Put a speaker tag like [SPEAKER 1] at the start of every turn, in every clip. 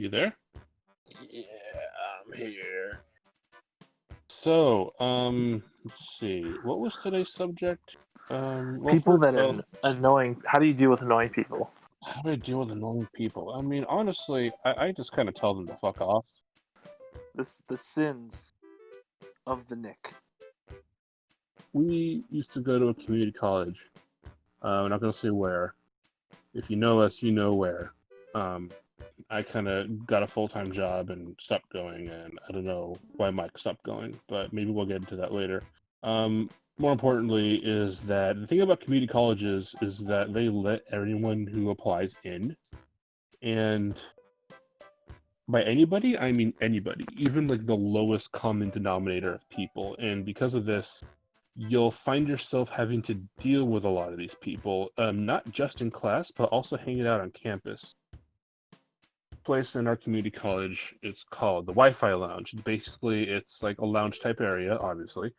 [SPEAKER 1] You there?
[SPEAKER 2] Yeah, I'm here.
[SPEAKER 1] So, let's see. What was today's subject?
[SPEAKER 3] People that are annoying. How do you deal with annoying people?
[SPEAKER 1] How do I deal with annoying people? I mean, honestly, I just kind of tell them to fuck off.
[SPEAKER 3] The sins of the Nick.
[SPEAKER 1] We used to go to a community college. I'm not gonna say where. If you know us, you know where. I kind of got a full-time job and stopped going, and I don't know why Mike stopped going, but maybe we'll get into that later. More importantly is that the thing about community colleges is that they let anyone who applies in, and by anybody, I mean anybody, even like the lowest common denominator of people. And because of this, you'll find yourself having to deal with a lot of these people, not just in class, but also hanging out on campus. Place in our community college, it's called the Wi-Fi Lounge. Basically, it's like a lounge type area, obviously,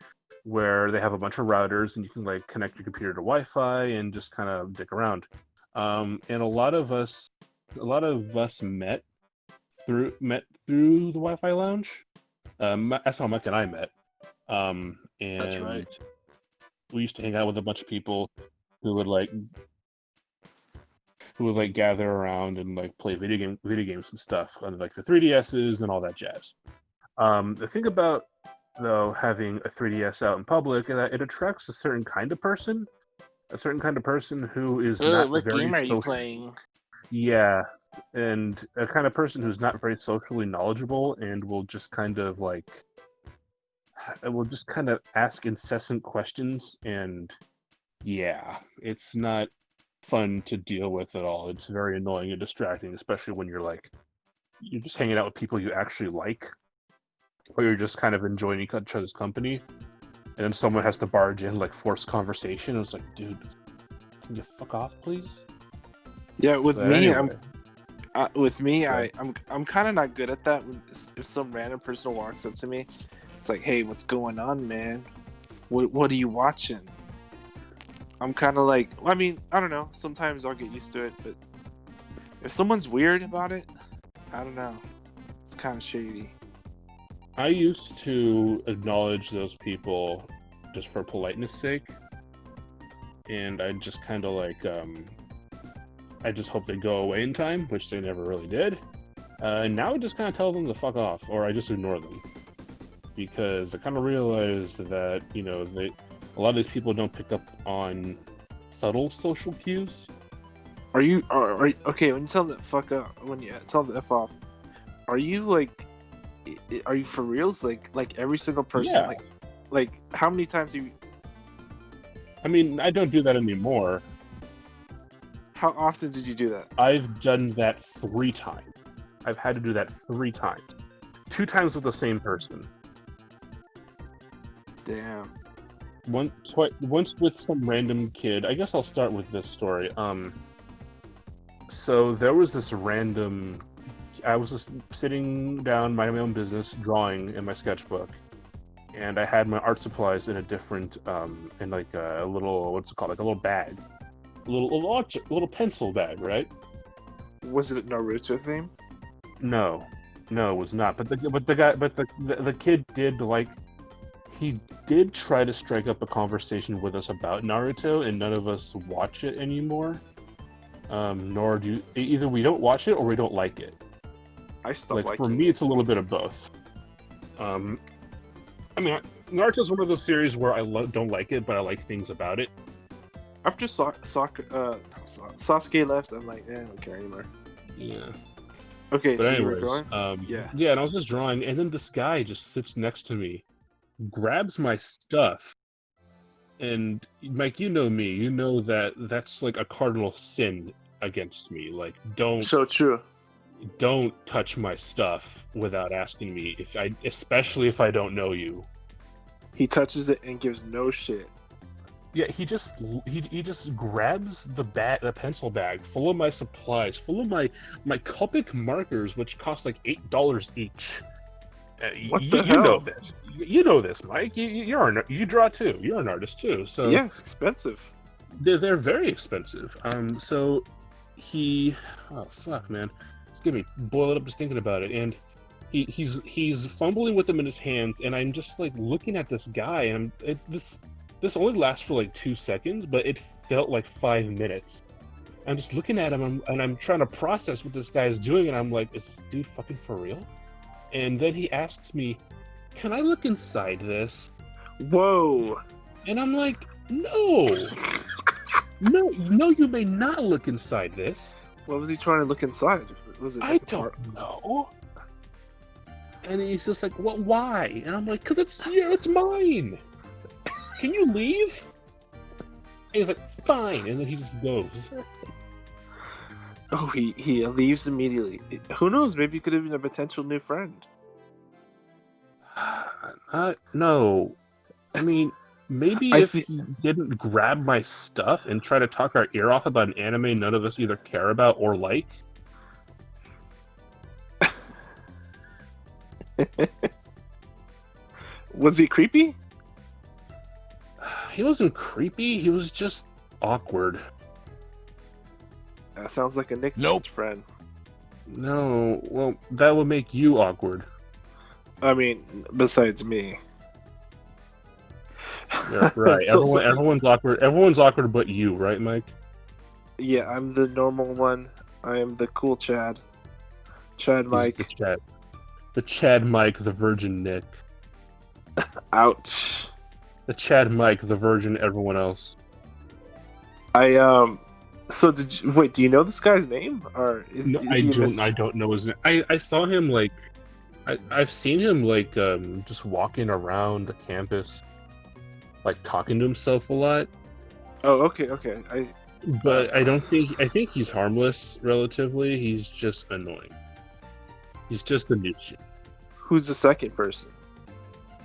[SPEAKER 1] where they have a bunch of routers and you can like connect your computer to Wi-Fi and just kind of dick around. And a lot of us met through the Wi-Fi Lounge. That's how Mike and I met. And
[SPEAKER 3] That's right.
[SPEAKER 1] we used to hang out with a bunch of people who would gather around and like play video games and stuff on like the 3DSs and all that jazz. The thing about though having a 3DS out in public is that it attracts a certain kind of person who is not
[SPEAKER 3] what
[SPEAKER 1] very
[SPEAKER 3] game are you
[SPEAKER 1] social.
[SPEAKER 3] playing?
[SPEAKER 1] Yeah, and a kind of person who's not very socially knowledgeable and will just kind of ask incessant questions, and yeah, it's not fun to deal with at all. It's very annoying and distracting, especially when you're just hanging out with people you actually like, or you're just kind of enjoying each other's company, and then someone has to barge in, like force conversation. And it's like, dude, can you fuck off, please?
[SPEAKER 3] Yeah, with
[SPEAKER 1] But
[SPEAKER 3] me,
[SPEAKER 1] anyway.
[SPEAKER 3] I'm kind of not good at that. If some random person walks up to me, it's like, hey, what's going on, man? What are you watching? I'm kind of like, I mean, I don't know. Sometimes I'll get used to it, but if someone's weird about it, I don't know. It's kind of shady.
[SPEAKER 1] I used to acknowledge those people just for politeness sake, and I just kind of I just hope they go away in time, which they never really did. And now I just kind of tell them to fuck off, or I just ignore them, because I kind of realized that a lot of these people don't pick up on subtle social cues.
[SPEAKER 3] Are you okay when you tell them to fuck up? When you tell them to f off, are you for reals? Like every single person?
[SPEAKER 1] Yeah.
[SPEAKER 3] Like how many times have you?
[SPEAKER 1] I mean, I don't do that anymore.
[SPEAKER 3] How often did you do that?
[SPEAKER 1] I've done that 3 times. I've had to do that 3 times. 2 times with the same person.
[SPEAKER 3] Damn.
[SPEAKER 1] Once with some random kid. I guess I'll start with this story. So there was this random. I was just sitting down, minding my own business, drawing in my sketchbook, and I had my art supplies in a different, in like a little, what's it called, like a little bag, a little pencil bag, right?
[SPEAKER 3] Was it a Naruto theme?
[SPEAKER 1] No, it was not. But the kid did he did try to strike up a conversation with us about Naruto, and none of us watch it anymore. Nor do either we don't watch it or we don't like it.
[SPEAKER 3] I stopped
[SPEAKER 1] for me, it's a little bit of both. I mean, Naruto's one of those series where I don't like it, but I like things about it.
[SPEAKER 3] After Sasuke left, I'm like, I don't care anymore.
[SPEAKER 1] Yeah.
[SPEAKER 3] Okay,
[SPEAKER 1] but
[SPEAKER 3] so
[SPEAKER 1] anyways,
[SPEAKER 3] you were drawing?
[SPEAKER 1] Yeah, and I was just drawing, and then this guy just sits next to me, grabs my stuff, and Mike, you know me, you know that's like a cardinal sin against me. Like,
[SPEAKER 3] So true.
[SPEAKER 1] Don't touch my stuff without asking me, especially if I don't know you.
[SPEAKER 3] He touches it and gives no shit.
[SPEAKER 1] Yeah, he just grabs the pencil bag full of my supplies, full of my Copic markers, which cost like $8 each.
[SPEAKER 3] What the hell?
[SPEAKER 1] You know this. You know this, Mike. You draw too. You're an artist too. So
[SPEAKER 3] yeah, it's expensive.
[SPEAKER 1] They're very expensive. So he, oh fuck, man. get me boiled up just thinking about it. And he's fumbling with them in his hands, and I'm just like looking at this guy, and this only lasts for like 2 seconds, but it felt like 5 minutes. I'm just looking at him, and I'm trying to process what this guy is doing, and I'm like, is this dude fucking for real? And then he asks me, can I look inside this?
[SPEAKER 3] Whoa.
[SPEAKER 1] And I'm like, no, you may not look inside this.
[SPEAKER 3] What was he trying to look inside? Was it
[SPEAKER 1] I don't know. And he's just like, what? Why? And I'm like, because it's mine. Can you leave? And he's like, fine. And then he just goes.
[SPEAKER 3] Oh, he leaves immediately. Who knows? Maybe he could have been a potential new friend.
[SPEAKER 1] No. I mean, maybe if he didn't grab my stuff and try to talk our ear off about an anime none of us either care about or like.
[SPEAKER 3] Was he creepy?
[SPEAKER 1] He wasn't creepy. He was just awkward.
[SPEAKER 3] That sounds like a Nick friend.
[SPEAKER 1] No, well, that would make you awkward.
[SPEAKER 3] I mean, besides me.
[SPEAKER 1] Yeah, right. Everyone's awkward. Everyone's awkward but you, right, Mike?
[SPEAKER 3] Yeah, I'm the normal one. I am the cool Chad. Chad Mike.
[SPEAKER 1] The Chad Mike, the virgin Nick.
[SPEAKER 3] Ouch.
[SPEAKER 1] The Chad Mike, the virgin everyone else.
[SPEAKER 3] So wait, do you know this guy's name? Or
[SPEAKER 1] I don't know his name. I saw him like I've seen him like just walking around the campus, like talking to himself a lot.
[SPEAKER 3] Oh, okay.
[SPEAKER 1] But I think he's harmless relatively. He's just annoying. He's just the new shit.
[SPEAKER 3] Who's the second person?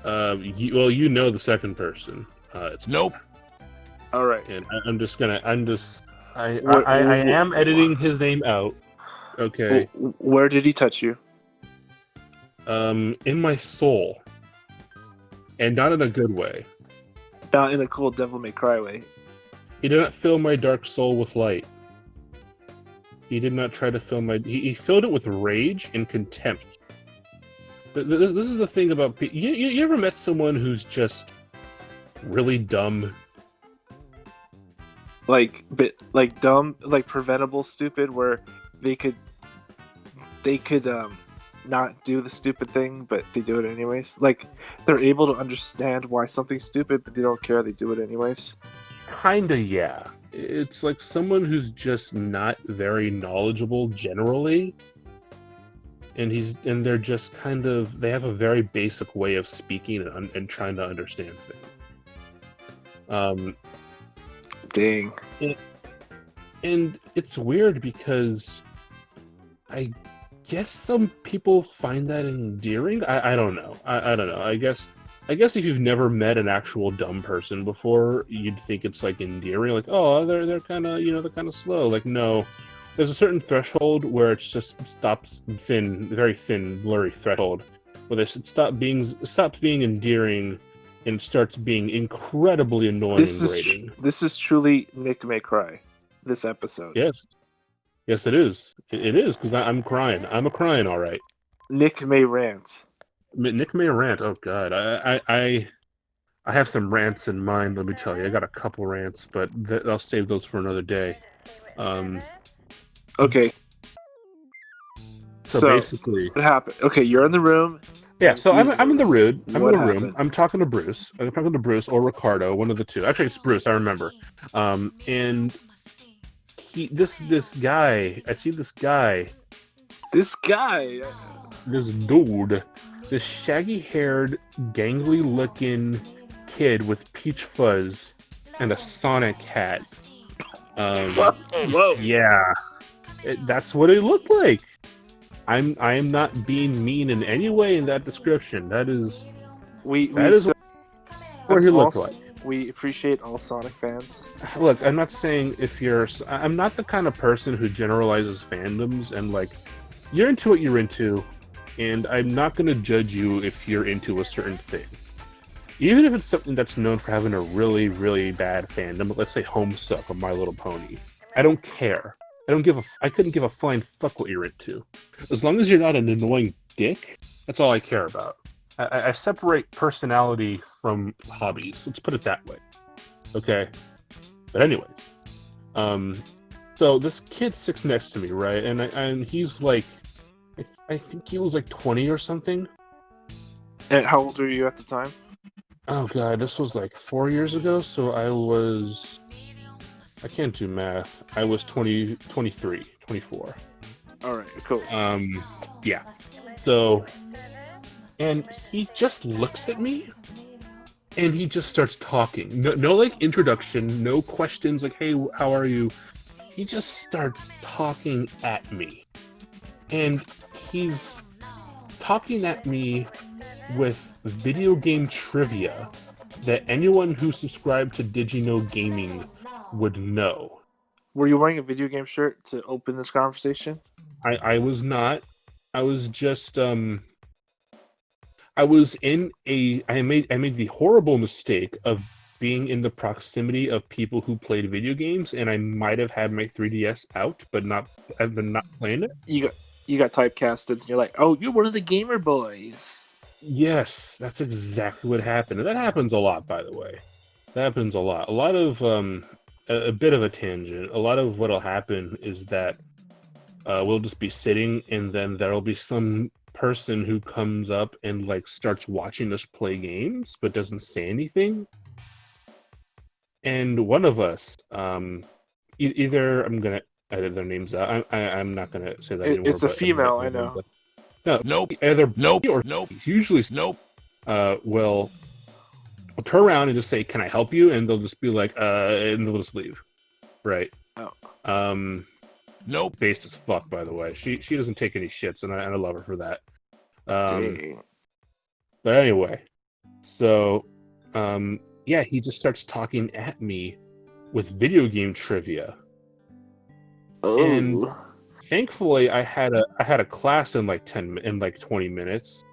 [SPEAKER 1] You know the second person. It's
[SPEAKER 2] nope.
[SPEAKER 3] All right.
[SPEAKER 1] And I am editing his name out. Okay.
[SPEAKER 3] Where did he touch you?
[SPEAKER 1] In my soul, and not in a good way.
[SPEAKER 3] Not in a cool Devil May Cry way.
[SPEAKER 1] He did not fill my dark soul with light. He did not try to fill my. He filled it with rage and contempt. This is the thing about people. You ever met someone who's just really dumb?
[SPEAKER 3] Like dumb, like preventable stupid, where they could not do the stupid thing, but they do it anyways. Like they're able to understand why something's stupid, but they don't care. They do it anyways.
[SPEAKER 1] Kinda, yeah. It's like someone who's just not very knowledgeable generally, and they're just kind of, they have a very basic way of speaking and trying to understand things.
[SPEAKER 3] Dang.
[SPEAKER 1] And it's weird because I guess some people find that endearing. I don't know. I don't know. I guess if you've never met an actual dumb person before, you'd think it's like endearing. Like, oh, they're kind of, they're kind of slow. Like, no, there's a certain threshold where it just stops very thin, blurry threshold, where it stops being endearing and starts being incredibly annoying and grating.
[SPEAKER 3] This is truly Nick May Cry, this episode.
[SPEAKER 1] Yes, it is. It is, because I'm crying. I'm crying, all right.
[SPEAKER 3] Nick May Rant.
[SPEAKER 1] Nick May Rant. Oh, God. I have some rants in mind, let me tell you. I got a couple rants, but I'll save those for another day.
[SPEAKER 3] Okay.
[SPEAKER 1] So basically...
[SPEAKER 3] What happened? Okay, you're in the room.
[SPEAKER 1] Yeah, so I'm in the room.
[SPEAKER 3] Happened?
[SPEAKER 1] I'm talking to Bruce. I'm talking to Bruce or Ricardo, one of the two. Actually, it's Bruce. I remember. And this guy. I see this guy.
[SPEAKER 3] This guy.
[SPEAKER 1] This dude. This shaggy-haired, gangly-looking kid with peach fuzz and a Sonic hat.
[SPEAKER 3] Whoa.
[SPEAKER 1] Yeah, that's what it looked like. I am not being mean in any way in that description. That is what he looked like.
[SPEAKER 3] We appreciate all Sonic fans.
[SPEAKER 1] Look, I'm not saying I'm not the kind of person who generalizes fandoms and like, you're into what you're into, and I'm not going to judge you if you're into a certain thing. Even if it's something that's known for having a really, really bad fandom, let's say Homestuck or My Little Pony. I don't care. I couldn't give a flying fuck what you're into. As long as you're not an annoying dick, that's all I care about. I separate personality from hobbies. Let's put it that way. Okay. But anyways, so this kid sits next to me, right? And he's like, I think he was like 20 or something.
[SPEAKER 3] And how old were you at the time?
[SPEAKER 1] Oh god, this was like 4 years ago, so I can't do math. I was 23, 24.
[SPEAKER 3] All right, cool.
[SPEAKER 1] Yeah. So, and he just looks at me, and he just starts talking. No like introduction, no questions like, hey, how are you? He just starts talking at me. And he's talking at me with video game trivia that anyone who subscribed to DigiKnow Gaming would know.
[SPEAKER 3] Were you wearing a video game shirt to open this conversation?
[SPEAKER 1] I was not. I was just I was in I made the horrible mistake of being in the proximity of people who played video games, and I might have had my 3DS out, but I've been not playing it.
[SPEAKER 3] You got typecasted, and you're like, oh, you're one of the gamer boys.
[SPEAKER 1] Yes, that's exactly what happened. And that happens a lot, by the way. That happens a lot. A lot of a bit of a tangent. A lot of what'll happen is that we'll just be sitting, and then there'll be some person who comes up and like starts watching us play games, but doesn't say anything. And one of us, either I'm gonna edit their names out. I'm not gonna say that anymore.
[SPEAKER 3] It's a female, I know.
[SPEAKER 1] No,
[SPEAKER 2] Nope.
[SPEAKER 1] Either
[SPEAKER 2] Nope.
[SPEAKER 1] or
[SPEAKER 2] Nope.
[SPEAKER 1] usually
[SPEAKER 2] Nope.
[SPEAKER 1] will turn around and just say, "Can I help you?" And they'll just be like, and they'll just leave. Right.
[SPEAKER 3] Oh.
[SPEAKER 2] Nope.
[SPEAKER 1] Based as fuck, by the way. She doesn't take any shits, and I love her for that.
[SPEAKER 3] Dang.
[SPEAKER 1] But anyway, so yeah, he just starts talking at me with video game trivia.
[SPEAKER 3] Oh.
[SPEAKER 1] And thankfully, I had a class in like 20 minutes.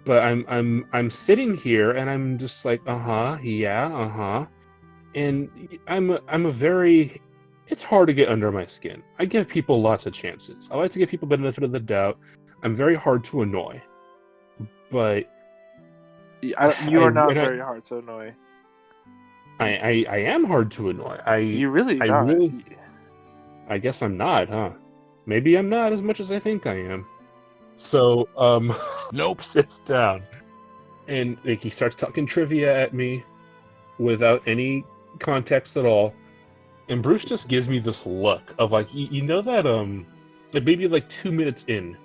[SPEAKER 1] But I'm sitting here and I'm just like, yeah, and I'm a very. It's hard to get under my skin. I give people lots of chances. I like to give people the benefit of the doubt. I'm very hard to annoy, but
[SPEAKER 3] You are not very hard to annoy.
[SPEAKER 1] I am hard to annoy.
[SPEAKER 3] You really
[SPEAKER 1] I
[SPEAKER 3] not.
[SPEAKER 1] really. I guess I'm not, huh? Maybe I'm not as much as I think I am. So,
[SPEAKER 2] Nope.
[SPEAKER 1] sits down, and like he starts talking trivia at me without any context at all. And Bruce just gives me this look of like, you know that like maybe like 2 minutes in,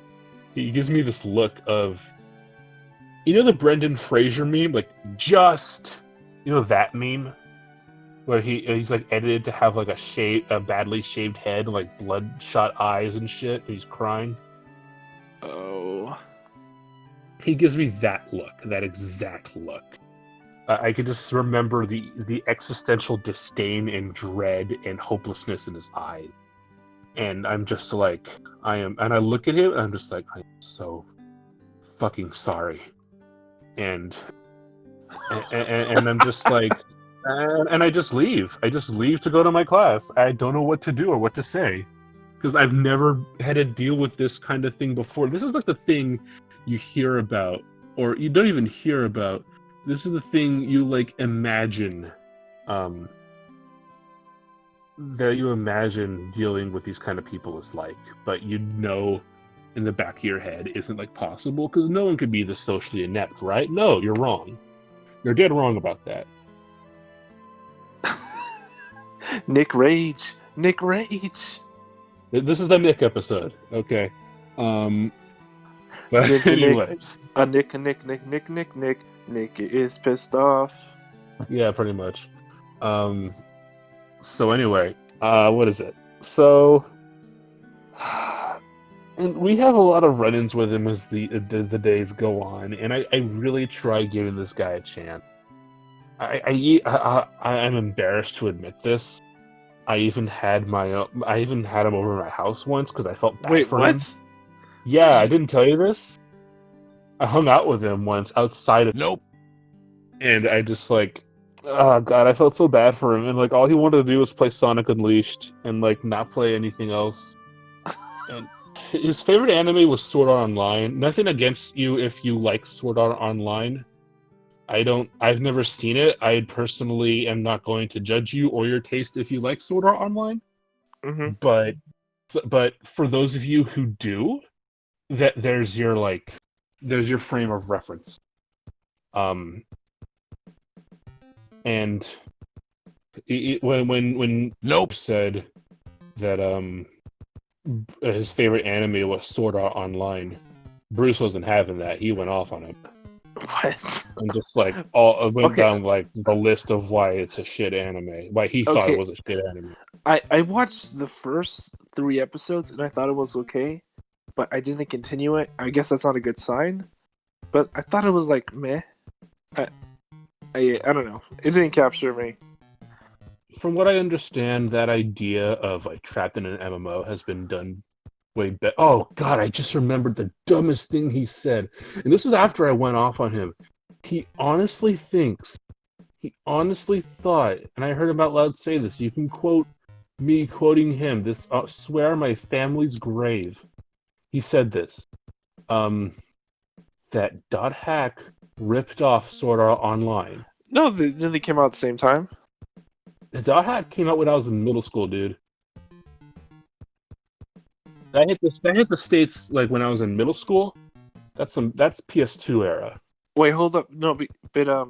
[SPEAKER 1] he gives me this look of, you know the Brendan Fraser meme, like that meme where he's like edited to have like a badly shaved head, like bloodshot eyes and shit, and he's crying.
[SPEAKER 3] Oh.
[SPEAKER 1] He gives me that look, that exact look. I could just remember the existential disdain and dread and hopelessness in his eyes. And I'm just like, and I look at him and I'm just like, I'm so fucking sorry. And I'm just like, and I just leave. I just leave to go to my class. I don't know what to do or what to say. Because I've never had to deal with this kind of thing before. This is like the thing you hear about, or you don't even hear about. This is the thing you like imagine, that you imagine dealing with these kind of people is like, but you know, in the back of your head isn't like possible because no one could be this socially inept, right? No, you're wrong. You're dead wrong about that.
[SPEAKER 3] Nick Rage.
[SPEAKER 1] This is the Nick episode, okay? But
[SPEAKER 3] Nick,
[SPEAKER 1] anyways,
[SPEAKER 3] Nick is pissed off.
[SPEAKER 1] Yeah, pretty much. So anyway, what is it? So, and we have a lot of run-ins with him as the days go on, and I really try giving this guy a chance. I'm embarrassed to admit this. I even had him over my house once because I felt bad for him.
[SPEAKER 3] What?
[SPEAKER 1] Yeah, I didn't tell you this. I hung out with him once outside of.
[SPEAKER 2] Nope.
[SPEAKER 1] And I just like Oh god, I felt so bad for him, and like all he wanted to do was play Sonic Unleashed and like not play anything else. And his favorite anime was Sword Art Online. Nothing against you if you like Sword Art Online. I've never seen it. I personally am not going to judge you or your taste if you like Sword Art Online.
[SPEAKER 3] Mm-hmm.
[SPEAKER 1] But for those of you who do, there's your frame of reference. And when
[SPEAKER 2] Nope.
[SPEAKER 1] said that his favorite anime was Sword Art Online, Bruce wasn't having that. He went off on it
[SPEAKER 3] What?
[SPEAKER 1] and just like all went
[SPEAKER 3] Okay.
[SPEAKER 1] down like the list of why it's a shit anime, why he thought it
[SPEAKER 3] Okay.
[SPEAKER 1] was a shit anime.
[SPEAKER 3] I watched the first 3 episodes and I thought it was okay, but I didn't continue it. I guess that's not a good sign. But I thought it was like meh. I don't know. It didn't capture me.
[SPEAKER 1] From what I understand, that idea of like trapped in an MMO has been done way better. Oh god, I just remembered the dumbest thing he said, and this is after I went off on him. He honestly thought, and I heard him out loud say this. You can quote me quoting him. This swear my family's grave. He said this. That Dot Hack ripped off Sword Art Online.
[SPEAKER 3] No, they came out at the same time.
[SPEAKER 1] Dot Hack came out when I was in middle school, dude. That hit the States like when I was in middle school. That's PS2 era.
[SPEAKER 3] Wait, hold up. No, but I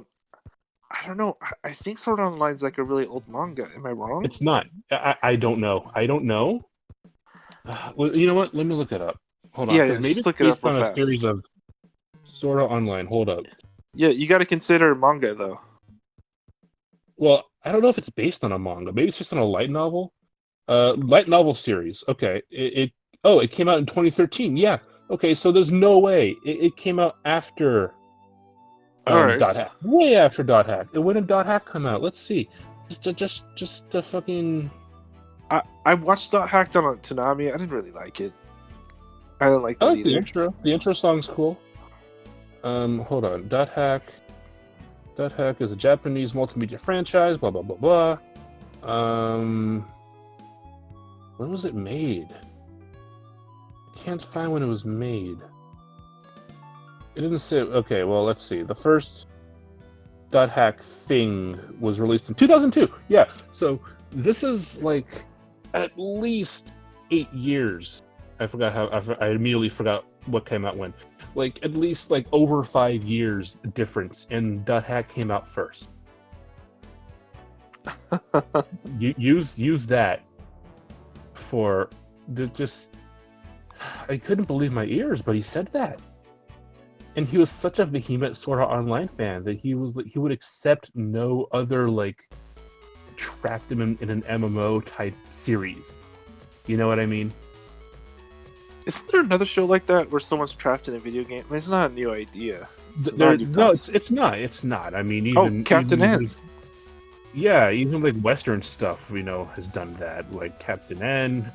[SPEAKER 3] don't know. I think Sword Art Online's like a really old manga. Am I wrong?
[SPEAKER 1] It's not. I don't know. I don't know. Well, you know what? Let me look it up. Hold on,
[SPEAKER 3] Yeah,
[SPEAKER 1] because maybe
[SPEAKER 3] just
[SPEAKER 1] it's
[SPEAKER 3] look it up
[SPEAKER 1] based
[SPEAKER 3] real
[SPEAKER 1] on a
[SPEAKER 3] fast.
[SPEAKER 1] series of Sword Art Online. Hold up.
[SPEAKER 3] Yeah, you got to consider manga though.
[SPEAKER 1] Well, I don't know if it's based on a manga. Maybe it's just on a light novel. Light novel series. Okay. It came out in 2013. Yeah. Okay, so there's no way it came out after
[SPEAKER 3] All right.
[SPEAKER 1] Dot Hack. Way after Dot Hack. And when did Dot Hack come out? Let's see. Just the fucking.
[SPEAKER 3] I watched Dot Hacked on Toonami. I didn't really like it. I didn't like
[SPEAKER 1] I
[SPEAKER 3] that
[SPEAKER 1] like the
[SPEAKER 3] either.
[SPEAKER 1] intro. The intro song's cool. Hold on. Dot Hack. Dot Hack is a Japanese multimedia franchise. Blah blah blah blah. When was it made? Can't find when it was made. It didn't say. Okay, well, let's see. The first Dot Hack thing was released in 2002. Yeah, so this is like at least 8 years. I forgot how. I immediately forgot what came out when. Like at least like over 5 years difference, and Dot Hack came out first. Use that for just. I couldn't believe my ears, but he said that. And he was such a vehement Sword Art Online fan that he would accept no other like trapped him in an MMO type series. You know what I mean?
[SPEAKER 3] Isn't there another show like that where someone's trapped in a video game? I mean, it's not a new idea.
[SPEAKER 1] It's not. I mean, even
[SPEAKER 3] Captain
[SPEAKER 1] even
[SPEAKER 3] N.
[SPEAKER 1] Yeah, even like Western stuff, has done that. Like Captain N,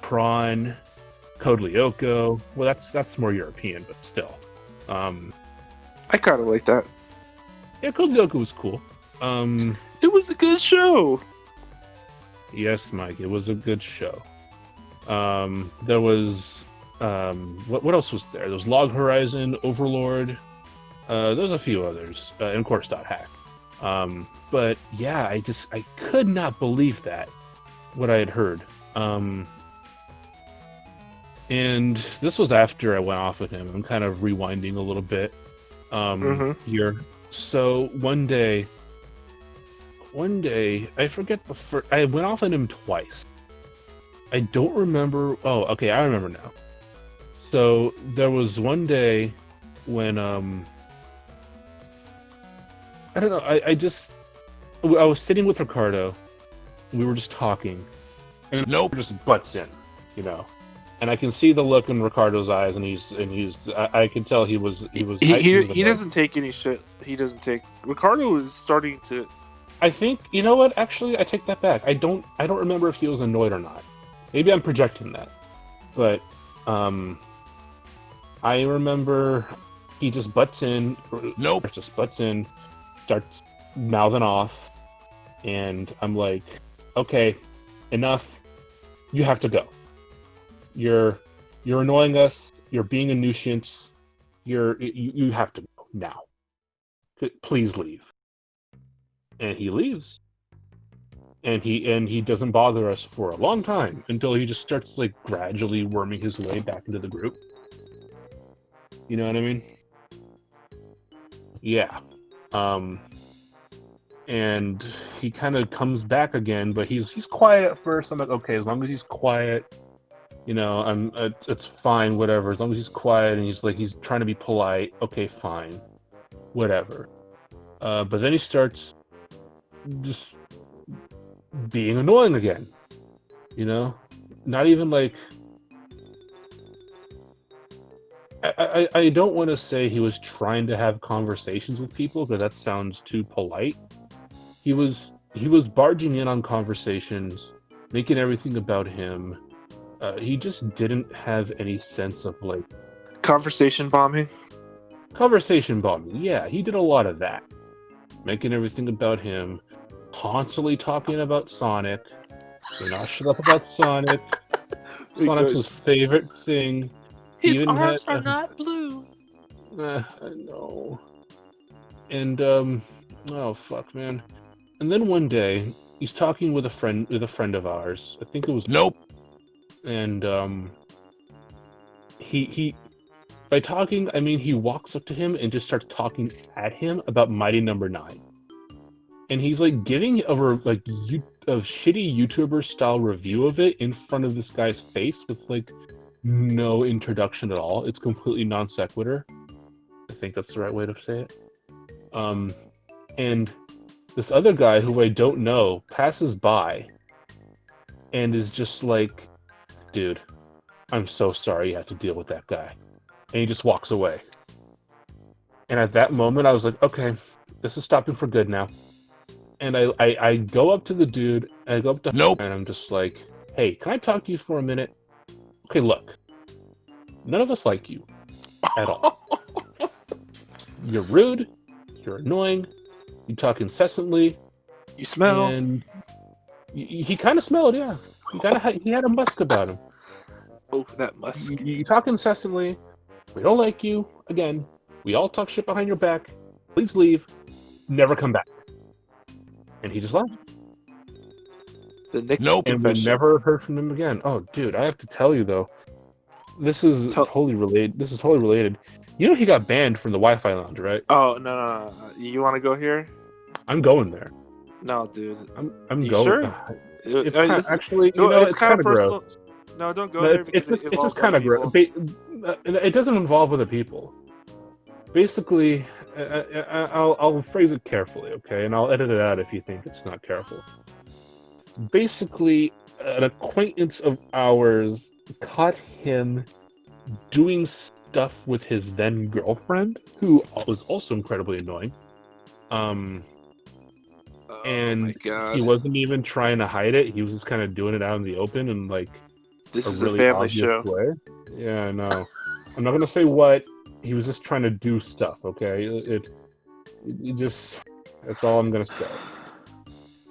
[SPEAKER 1] Prawn, Code Lyoko. Well, that's more European, but still.
[SPEAKER 3] I kind of like that.
[SPEAKER 1] Yeah, Code Lyoko was cool.
[SPEAKER 3] It was a good show.
[SPEAKER 1] Yes, Mike, it was a good show. There was what else was there? There was Log Horizon, Overlord. There's a few others, and of course Dot Hack. But yeah, I could not believe that what I had heard. And this was after I went off with him. I'm kind of rewinding a little bit here. So one day, I forget I went off on him twice. I don't remember. Oh, okay, I remember now. So there was one day when I don't know. I was sitting with Ricardo. We were just talking, and
[SPEAKER 2] Nope.
[SPEAKER 1] just butts in, And I can see the look in Ricardo's eyes, and I can tell he
[SPEAKER 3] doesn't take any shit. He doesn't take. Ricardo is starting to.
[SPEAKER 1] I think, you know what? Actually, I take that back. I don't remember if he was annoyed or not. Maybe I'm projecting that, but I remember he just butts in.
[SPEAKER 2] Nope.
[SPEAKER 1] Just butts in, starts mouthing off, and I'm like, okay, enough. You have to go. You're annoying us. You're being a nuisance. You have to go now. Please leave. And he leaves. And he doesn't bother us for a long time until he just starts like gradually worming his way back into the group. You know what I mean? Yeah. And he kind of comes back again, but he's quiet at first. I'm like, okay, as long as he's quiet, you know, it's fine, whatever. As long as he's quiet and he's trying to be polite, okay, fine, whatever. But then he starts just being annoying again, you know, not even like. I don't want to say he was trying to have conversations with people because that sounds too polite. He was barging in on conversations, making everything about him. He just didn't have any sense of like
[SPEAKER 3] Conversation bombing.
[SPEAKER 1] Conversation bombing. Yeah, he did a lot of that, making everything about him, constantly talking about Sonic. You're not shut up about Sonic. Sonic's his favorite thing.
[SPEAKER 3] His arms are not blue.
[SPEAKER 1] I know. And oh fuck, man. And then one day he's talking with a friend of ours. I think it was
[SPEAKER 2] Nope.
[SPEAKER 1] And he by talking, I mean he walks up to him and just starts talking at him about Mighty Number 9. And he's like giving a shitty YouTuber style review of it in front of this guy's face with like no introduction at all. It's completely non sequitur. I think that's the right way to say it. And this other guy who I don't know passes by and is just like, dude, I'm so sorry you had to deal with that guy. And he just walks away. And at that moment, I was like, okay, this is stopping for good now. And I go up to the dude, and I go up to him, and I'm just like, hey, can I talk to you for a minute? Okay, look, none of us like you at all. You're rude, you're annoying, you talk incessantly.
[SPEAKER 3] You smell.
[SPEAKER 1] And he kind of smelled, yeah. He had a musk about him.
[SPEAKER 3] Oh, that musk.
[SPEAKER 1] You talk incessantly. We don't like you. Again, we all talk shit behind your back. Please leave. Never come back. And he just left.
[SPEAKER 3] The Nick
[SPEAKER 1] And we
[SPEAKER 3] confession.
[SPEAKER 1] never heard from him again. Oh, dude, I have to tell you though. This is totally related. You know he got banned from the Wi-Fi lounge, right?
[SPEAKER 3] Oh no. You want to go here?
[SPEAKER 1] I'm going there.
[SPEAKER 3] No, dude.
[SPEAKER 1] I'm
[SPEAKER 3] You
[SPEAKER 1] going.
[SPEAKER 3] sure?
[SPEAKER 1] It's kind of, actually, you know, it's kind of
[SPEAKER 3] personal.
[SPEAKER 1] gross.
[SPEAKER 3] No, don't go
[SPEAKER 1] No,
[SPEAKER 3] there.
[SPEAKER 1] it's just kind of gross. It doesn't involve other people. Basically, I'll phrase it carefully, okay? And I'll edit it out if you think it's not careful. Basically, an acquaintance of ours caught him doing stuff with his then girlfriend, who was also incredibly annoying. And he wasn't even trying to hide it. He was just kind of doing it out in the open and like
[SPEAKER 3] this is
[SPEAKER 1] really
[SPEAKER 3] a family
[SPEAKER 1] obvious
[SPEAKER 3] show.
[SPEAKER 1] way. Yeah, I know. I'm not gonna say what. He was just trying to do stuff. Okay, it just. That's all I'm gonna say.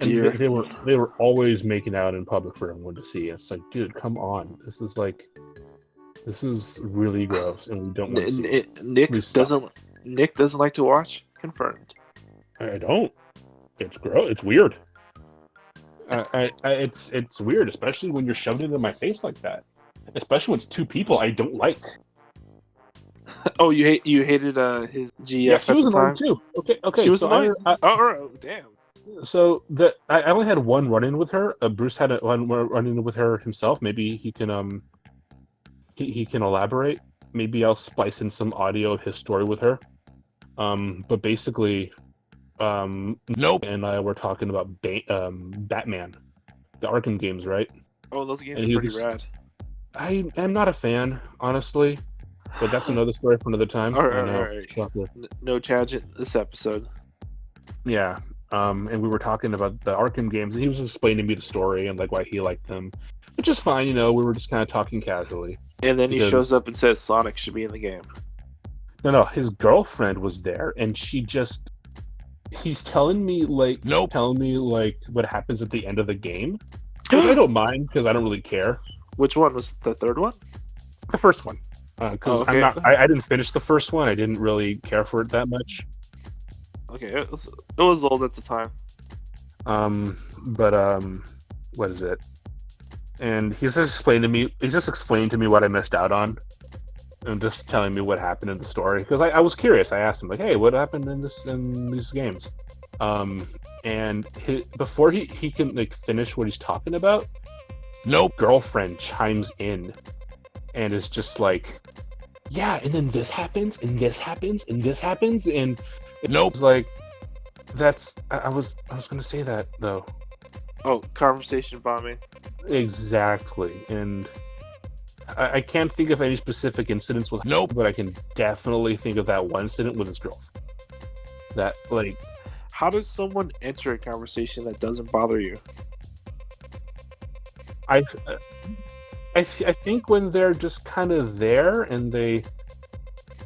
[SPEAKER 1] And they were always making out in public for everyone to see. It's like, dude, come on. This is really gross, and we don't want to see it.
[SPEAKER 3] Nick doesn't like to watch. Confirmed.
[SPEAKER 1] I don't. It's gross. It's weird. It's weird, especially when you're shoving it in my face like that. Especially when it's two people I don't like.
[SPEAKER 3] Oh, you hated his GF
[SPEAKER 1] yeah, she
[SPEAKER 3] at
[SPEAKER 1] was
[SPEAKER 3] the time
[SPEAKER 1] too. Okay.
[SPEAKER 3] She was
[SPEAKER 1] so
[SPEAKER 3] annoying. Oh, damn.
[SPEAKER 1] So I only had one run-in with her. Bruce had one run-in with her himself. Maybe he can he can elaborate. Maybe I'll splice in some audio of his story with her. But basically,
[SPEAKER 2] Nope.
[SPEAKER 1] and I were talking about Batman, the Arkham games, right?
[SPEAKER 3] Oh, those games are pretty rad.
[SPEAKER 1] I am not a fan, honestly, but that's another story for another time.
[SPEAKER 3] All right.
[SPEAKER 1] Shocker.
[SPEAKER 3] No tangent this episode.
[SPEAKER 1] Yeah. And we were talking about the Arkham games, and he was explaining to me the story and like why he liked them, which is fine. You know, we were just kind of talking casually.
[SPEAKER 3] And then he shows up and says Sonic should be in the game.
[SPEAKER 1] No, his girlfriend was there, and she just he's telling me like what happens at the end of the game, which I don't mind because I don't really care.
[SPEAKER 3] Which one was the third one?
[SPEAKER 1] The first one, because
[SPEAKER 3] okay.
[SPEAKER 1] I didn't finish the first one. I didn't really care for it that much.
[SPEAKER 3] Okay, it was old at the time.
[SPEAKER 1] But what is it? And he's just explained to me what I missed out on, and just telling me what happened in the story. Because I was curious. I asked him like, "Hey, what happened in these games?" And before he can like finish what he's talking about, girlfriend chimes in, and is just like, "Yeah, and then this happens, and this happens, and this happens," and it's like, that's I was gonna say that though.
[SPEAKER 3] Oh, conversation bombing.
[SPEAKER 1] Exactly, and I can't think of any specific incidents with but I can definitely think of that one incident with his girlfriend. That like,
[SPEAKER 3] how does someone enter a conversation that doesn't bother you?
[SPEAKER 1] I think when they're just kind of there and they,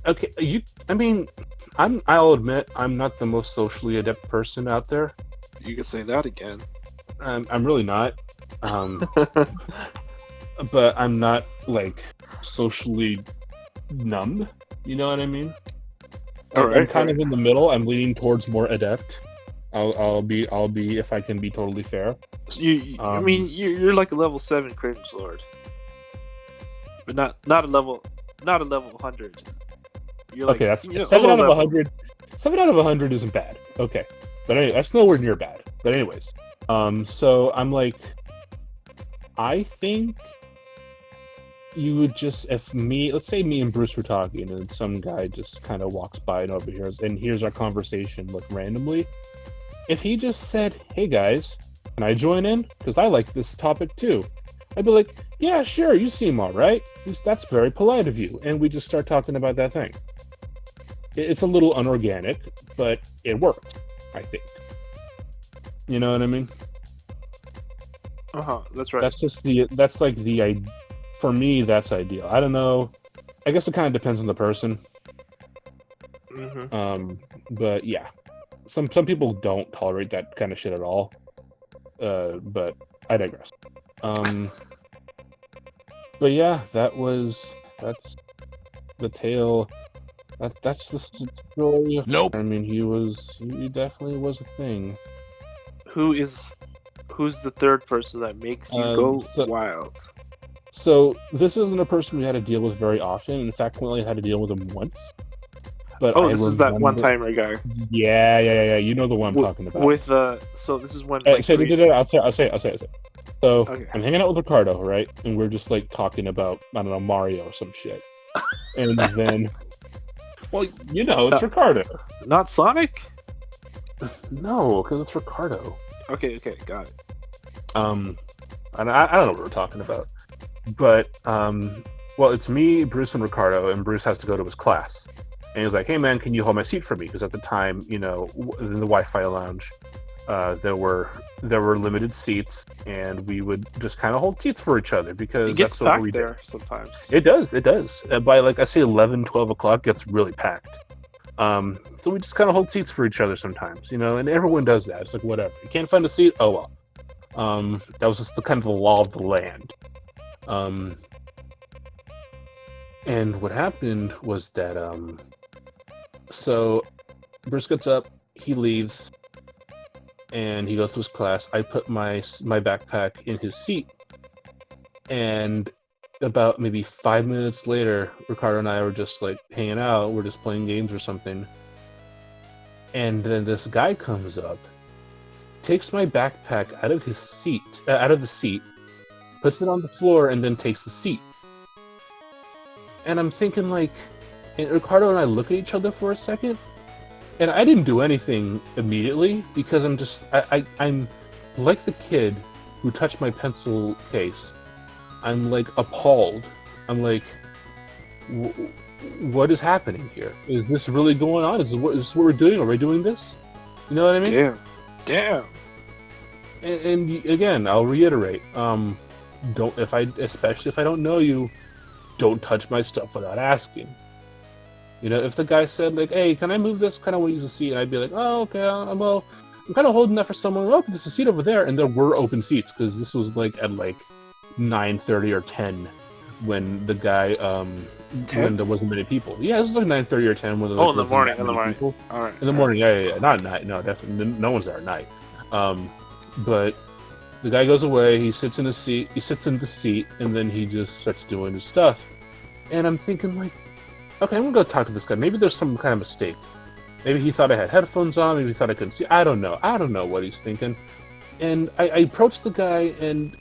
[SPEAKER 1] okay, I'll admit I'm not the most socially adept person out there.
[SPEAKER 3] You can say that again.
[SPEAKER 1] I'm really not. But I'm not like socially numb. You know what I mean? I'm kind of in the middle. I'm leaning towards more adept. I'll be if I can be totally fair.
[SPEAKER 3] So you're like a level 7 cringe lord, but not a level 100. You're
[SPEAKER 1] okay,
[SPEAKER 3] like,
[SPEAKER 1] that's 7 out of 100. 7 out of 100 isn't bad. Okay, but anyway, that's nowhere near bad. But anyways, so I'm like, I think you would just, let's say me and Bruce were talking, and some guy just kind of walks by and overhears, and hears our conversation like randomly. If he just said, "Hey guys, can I join in? Because I like this topic too," I'd be like, "Yeah, sure, you seem all right. That's very polite of you," and we just start talking about that thing. It's a little unorganic, but it worked, I think. You know what I mean?
[SPEAKER 3] That's right.
[SPEAKER 1] That's like for me, that's ideal. I don't know. I guess it kind of depends on the person.
[SPEAKER 3] Mm-hmm.
[SPEAKER 1] But yeah, some people don't tolerate that kind of shit at all. But I digress. But yeah, that's the tale. That's the story. I mean, he definitely was a thing.
[SPEAKER 3] Who's the third person that makes you go wild?
[SPEAKER 1] So this isn't a person we had to deal with very often. In fact, we only had to deal with him once. But
[SPEAKER 3] this is that one-timer guy.
[SPEAKER 1] Yeah. You know the one I'm talking about.
[SPEAKER 3] So this is when.
[SPEAKER 1] I'll say it. So okay. I'm hanging out with Ricardo, right? And we're just like talking about, I don't know, Mario or some shit. And then, well, you know, it's Ricardo.
[SPEAKER 3] Not Sonic?
[SPEAKER 1] No, because it's Ricardo.
[SPEAKER 3] Okay, got it.
[SPEAKER 1] And I don't know what we're talking about. But, well, it's me, Bruce, and Ricardo, and Bruce has to go to his class. And he was like, "Hey, man, can you hold my seat for me?" Because at the time, you know, in the Wi-Fi lounge, there were limited seats, and we would just kind of hold seats for each other because
[SPEAKER 3] it gets
[SPEAKER 1] that's what
[SPEAKER 3] packed
[SPEAKER 1] we
[SPEAKER 3] there
[SPEAKER 1] do.
[SPEAKER 3] Sometimes.
[SPEAKER 1] It does. By like I say 11, 12 o'clock, it gets really packed. So we just kind of hold seats for each other sometimes, you know, and everyone does that. It's like, whatever. You can't find a seat? Oh well. That was just the kind of the law of the land. And what happened was that so Bruce gets up, he leaves, and he goes to his class. I put my backpack in his seat, and about maybe 5 minutes later, Ricardo and I were just like hanging out. We're just playing games or something, and then this guy comes up, takes my backpack out of the seat, puts it on the floor, and then takes the seat. And I'm thinking like, and Ricardo and I look at each other for a second, and I didn't do anything immediately because I'm like the kid who touched my pencil case. I'm like appalled. I'm like, what is happening here? Is this really going on? Is this what we're doing? Are we doing this? You know what I mean?
[SPEAKER 3] Damn.
[SPEAKER 1] And again, I'll reiterate. Especially if I don't know you, don't touch my stuff without asking. You know, if the guy said like, "Hey, can I move this? Kind of want to use a seat," and I'd be like, "Oh, okay. Well, I'm kind of holding that for someone. Oh, there's a seat over there," and there were open seats because this was like at like 9:30 or 10 when the guy
[SPEAKER 3] 10?
[SPEAKER 1] when there wasn't many people. Yeah, this was like 9:30 or 10 when there
[SPEAKER 3] Oh, in the
[SPEAKER 1] wasn't
[SPEAKER 3] morning.
[SPEAKER 1] that
[SPEAKER 3] In the
[SPEAKER 1] many
[SPEAKER 3] morning.
[SPEAKER 1] people.
[SPEAKER 3] All right.
[SPEAKER 1] In the morning, yeah, not at night. No, definitely, no one's there at night. But the guy goes away. He sits in the seat, and then he just starts doing his stuff. And I'm thinking like, okay, I'm gonna go talk to this guy. Maybe there's some kind of mistake. Maybe he thought I had headphones on. Maybe he thought I couldn't see. I don't know. I don't know what he's thinking. And I approached the guy, and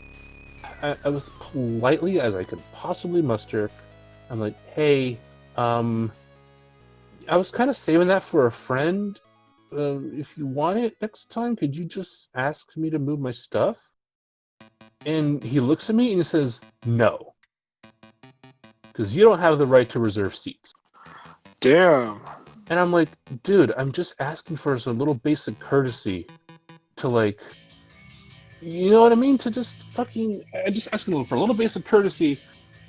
[SPEAKER 1] I was politely as I could possibly muster. I'm like, hey, I was kind of saving that for a friend. If you want it next time, could you just ask me to move my stuff? And he looks at me and he says, no. Because you don't have the right to reserve seats.
[SPEAKER 3] Damn.
[SPEAKER 1] And I'm like, dude, I'm just asking for some little basic courtesy to like, you know what I mean? To just fucking, I just asking for a little basic courtesy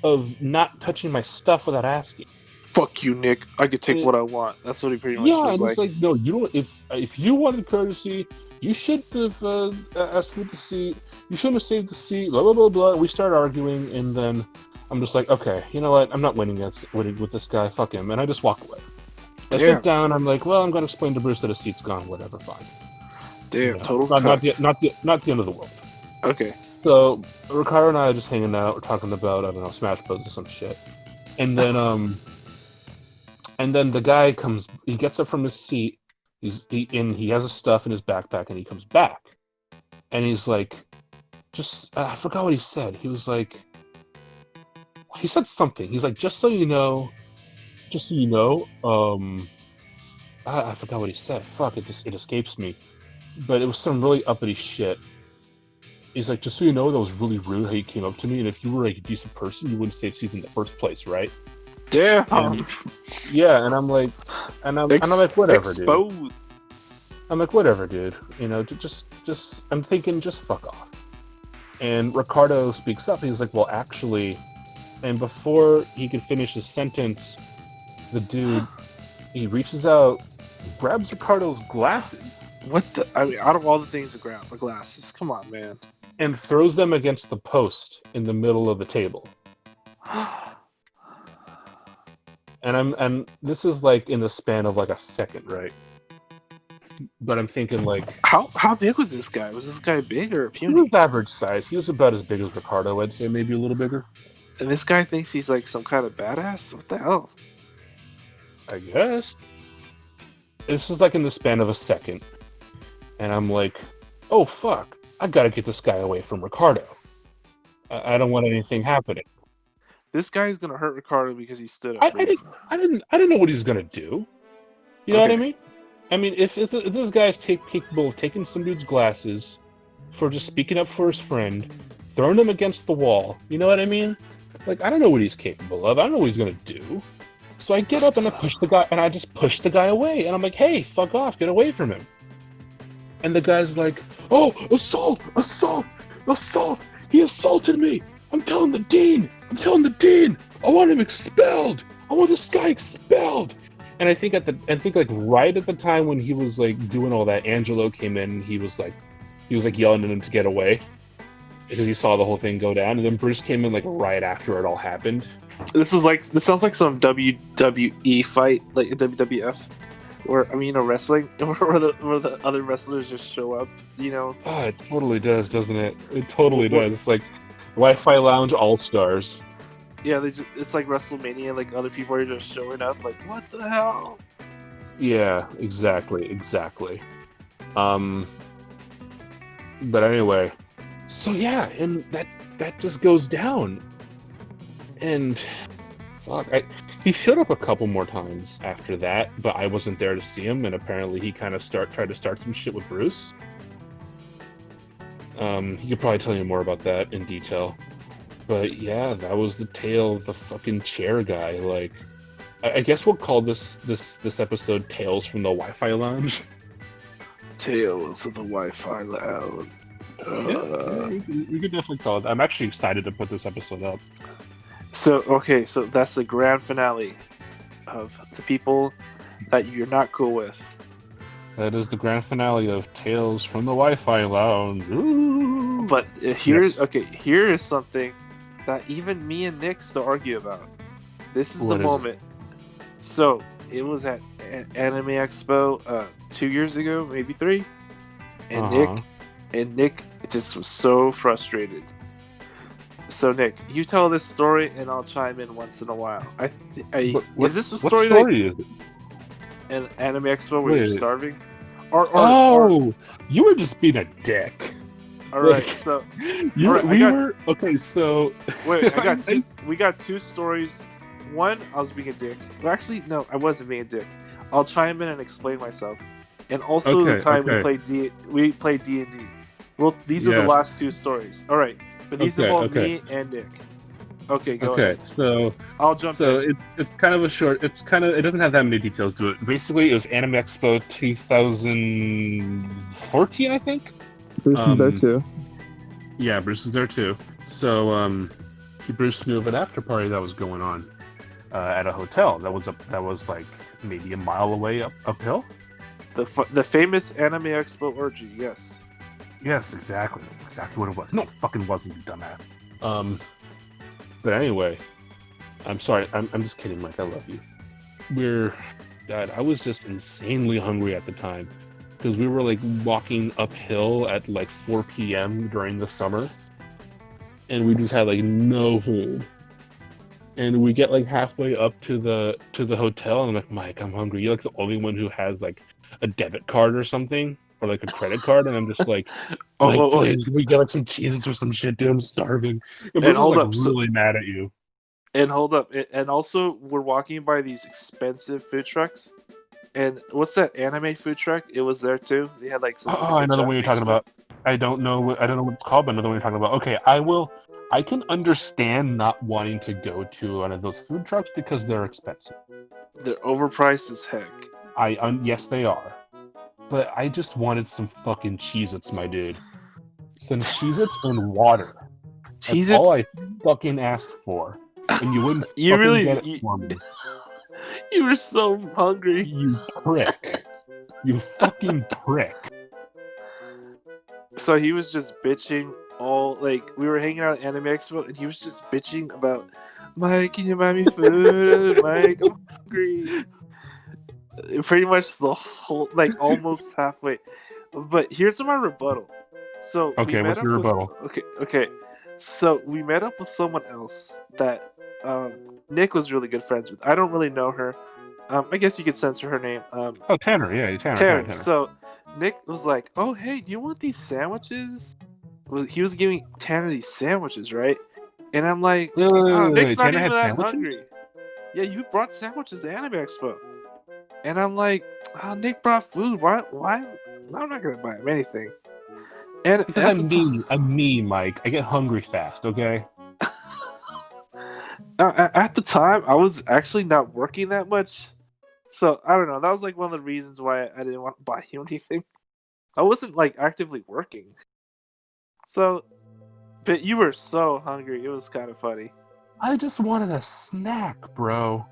[SPEAKER 1] of not touching my stuff without asking.
[SPEAKER 3] Fuck you, Nick. I could take what I want. That's what he pretty much
[SPEAKER 1] Yeah,
[SPEAKER 3] was
[SPEAKER 1] and
[SPEAKER 3] like.
[SPEAKER 1] it's like, no, you don't. If you wanted courtesy, you should have asked for the seat. You shouldn't have saved the seat. Blah blah blah blah. We start arguing, and then I'm just like, okay, you know what? I'm not winning with this guy. Fuck him, and I just walk away. I sit down. I'm like, well, I'm gonna explain to Bruce that a seat's gone. Whatever, fine.
[SPEAKER 3] Damn,
[SPEAKER 1] you know,
[SPEAKER 3] total
[SPEAKER 1] not the end of the world.
[SPEAKER 3] Okay.
[SPEAKER 1] So Ricardo and I are just hanging out. We're talking about, I don't know, Smash Bros or some shit, and then And then the guy comes. He gets up from his seat. He has his stuff in his backpack, and he comes back, and he's like, I forgot what he said. He was like, he said something. He's like, just so you know, I forgot what he said. Fuck, it escapes me. But it was some really uppity shit. He's like, just so you know, that was really rude how you came up to me, and if you were like a decent person, you wouldn't save seats in the first place, right?
[SPEAKER 3] Damn.
[SPEAKER 1] Yeah, and I'm like, whatever,
[SPEAKER 3] exposed.
[SPEAKER 1] dude. I'm like, whatever, dude. You know, just. I'm thinking, just fuck off. And Ricardo speaks up. He's like, well, actually, and before he could finish his sentence, the dude, he reaches out, grabs Ricardo's glasses.
[SPEAKER 3] What the? I mean, out of all the things to grab, the glasses. Come on, man.
[SPEAKER 1] And throws them against the post in the middle of the table. And this is like in the span of like a second, right? But I'm thinking like,
[SPEAKER 3] how big was this guy? Was this guy big or puny?
[SPEAKER 1] He was average size. He was about as big as Ricardo, I'd say, maybe a little bigger.
[SPEAKER 3] And this guy thinks he's like some kind of badass? What the hell?
[SPEAKER 1] I guess. This is like in the span of a second. And I'm like, oh fuck, I gotta get this guy away from Ricardo. I don't want anything happening.
[SPEAKER 3] This guy's gonna hurt Ricardo because he stood up.
[SPEAKER 1] I didn't know what he was gonna do. You know what I mean? I mean, if this guy's capable of taking some dude's glasses for just speaking up for his friend, throwing them against the wall, you know what I mean? Like, I don't know what he's capable of. I don't know what he's gonna do. So I get up and I just push the guy away, and I'm like, hey, fuck off, get away from him. And the guy's like, oh, assault! He assaulted me! I'm telling the dean! I want him expelled! I want this guy expelled! And I think like right at the time when he was like doing all that, Angelo came in and he was like yelling at him to get away because he saw the whole thing go down, and then Bruce came in like right after it all happened.
[SPEAKER 3] This sounds like some WWE fight, like a WWF. Or wrestling, where the other wrestlers just show up, you know.
[SPEAKER 1] Oh, it totally does, doesn't it? It totally does. It's like Wi-Fi Lounge All-Stars.
[SPEAKER 3] Yeah, it's like WrestleMania. Like other people are just showing up. Like, what the hell?
[SPEAKER 1] Yeah, exactly. But anyway, so yeah, and that just goes down, and fuck, he showed up a couple more times after that, but I wasn't there to see him, and apparently he kind of tried to start some shit with Bruce. He could probably tell you more about that in detail. But yeah, that was the tale of the fucking chair guy. Like, I guess we'll call this episode Tales from the Wi-Fi Lounge.
[SPEAKER 3] Tales of the Wi-Fi Lounge.
[SPEAKER 1] Yeah, we could definitely call it. I'm actually excited to put this episode up.
[SPEAKER 3] So that's the grand finale of the people that you're not cool with.
[SPEAKER 1] That is the grand finale of Tales from the Wi-Fi Lounge. Ooh.
[SPEAKER 3] But here is something that even me and Nick still argue about. This is
[SPEAKER 1] What
[SPEAKER 3] the
[SPEAKER 1] is
[SPEAKER 3] moment. So it was at Anime Expo 2 years ago, maybe 3, and Nick just was so frustrated. So Nick, you tell this story, and I'll chime in once in a while. Is this a story?
[SPEAKER 1] What story is it?
[SPEAKER 3] An Anime Expo where you're starving?
[SPEAKER 1] You were just being a dick.
[SPEAKER 3] All right, so
[SPEAKER 1] okay. So
[SPEAKER 3] wait, I got two. We got 2 stories. One, I was being a dick. Well, actually, no, I wasn't being a dick. I'll chime in and explain myself. And also the time we played D&D. Well, these are the last 2 stories. All right, but these involve me and Nick. Okay, go ahead.
[SPEAKER 1] So
[SPEAKER 3] I'll jump in.
[SPEAKER 1] It's kind of a short. It doesn't have that many details to it. Basically, it was Anime Expo 2014, I think.
[SPEAKER 4] Bruce is there too.
[SPEAKER 1] Yeah, Bruce is there too. So Bruce knew of an after party that was going on at a hotel that was like maybe a mile away uphill.
[SPEAKER 3] The famous Anime Expo orgy, yes.
[SPEAKER 1] Yes, exactly what it was. No, it fucking wasn't, you dumbass. But anyway, I'm sorry. I'm just kidding, Mike. I love you. God, I was just insanely hungry at the time because we were like walking uphill at like 4 p.m. during the summer, and we just had like no food. And we get like halfway up to the hotel, and I'm like, Mike, I'm hungry. You're like the only one who has like a debit card or something, or like a credit card, and I'm just like, please, we get like some Cheez-Its or some shit, dude. I'm starving.
[SPEAKER 3] And hold up,
[SPEAKER 1] really mad at you.
[SPEAKER 3] And hold up, and also we're walking by these expensive food trucks. And what's that anime food truck? It was there too. They had like some.
[SPEAKER 1] Oh, I know the one you're talking about. I don't know what it's called, but I know the one you're talking about. Okay, I can understand not wanting to go to one of those food trucks because they're expensive.
[SPEAKER 3] They're overpriced as heck.
[SPEAKER 1] Yes, they are. But I just wanted some fucking Cheez-Its, my dude. Some Cheez-Its and water. That's all I fucking asked for. And you wouldn't get it for me.
[SPEAKER 3] You were so hungry.
[SPEAKER 1] You prick. You fucking prick.
[SPEAKER 3] So he was just bitching we were hanging out at Anime Expo, and he was just bitching about, Mike, can you buy me food? Mike, I'm hungry. Pretty much the whole, almost halfway. But here's my rebuttal. So
[SPEAKER 1] what's your rebuttal?
[SPEAKER 3] Okay. So we met up with someone else that Nick was really good friends with. I don't really know her. I guess you could censor her name.
[SPEAKER 1] Tanner. Yeah, Tanner.
[SPEAKER 3] Tanner. So Nick was like, "Oh, hey, do you want these sandwiches?" He was giving Tanner these sandwiches, right? And I'm like, Nick's not even that hungry. Yeah, you brought sandwiches to Anime Expo. And I'm like, Nick brought food. Why? I'm not gonna buy him anything. And
[SPEAKER 1] because I'm mean, Mike. I get hungry fast. Okay.
[SPEAKER 3] At the time, I was actually not working that much, so I don't know. That was like one of the reasons why I didn't want to buy you anything. I wasn't actively working. So, but you were so hungry. It was kind of funny.
[SPEAKER 1] I just wanted a snack, bro.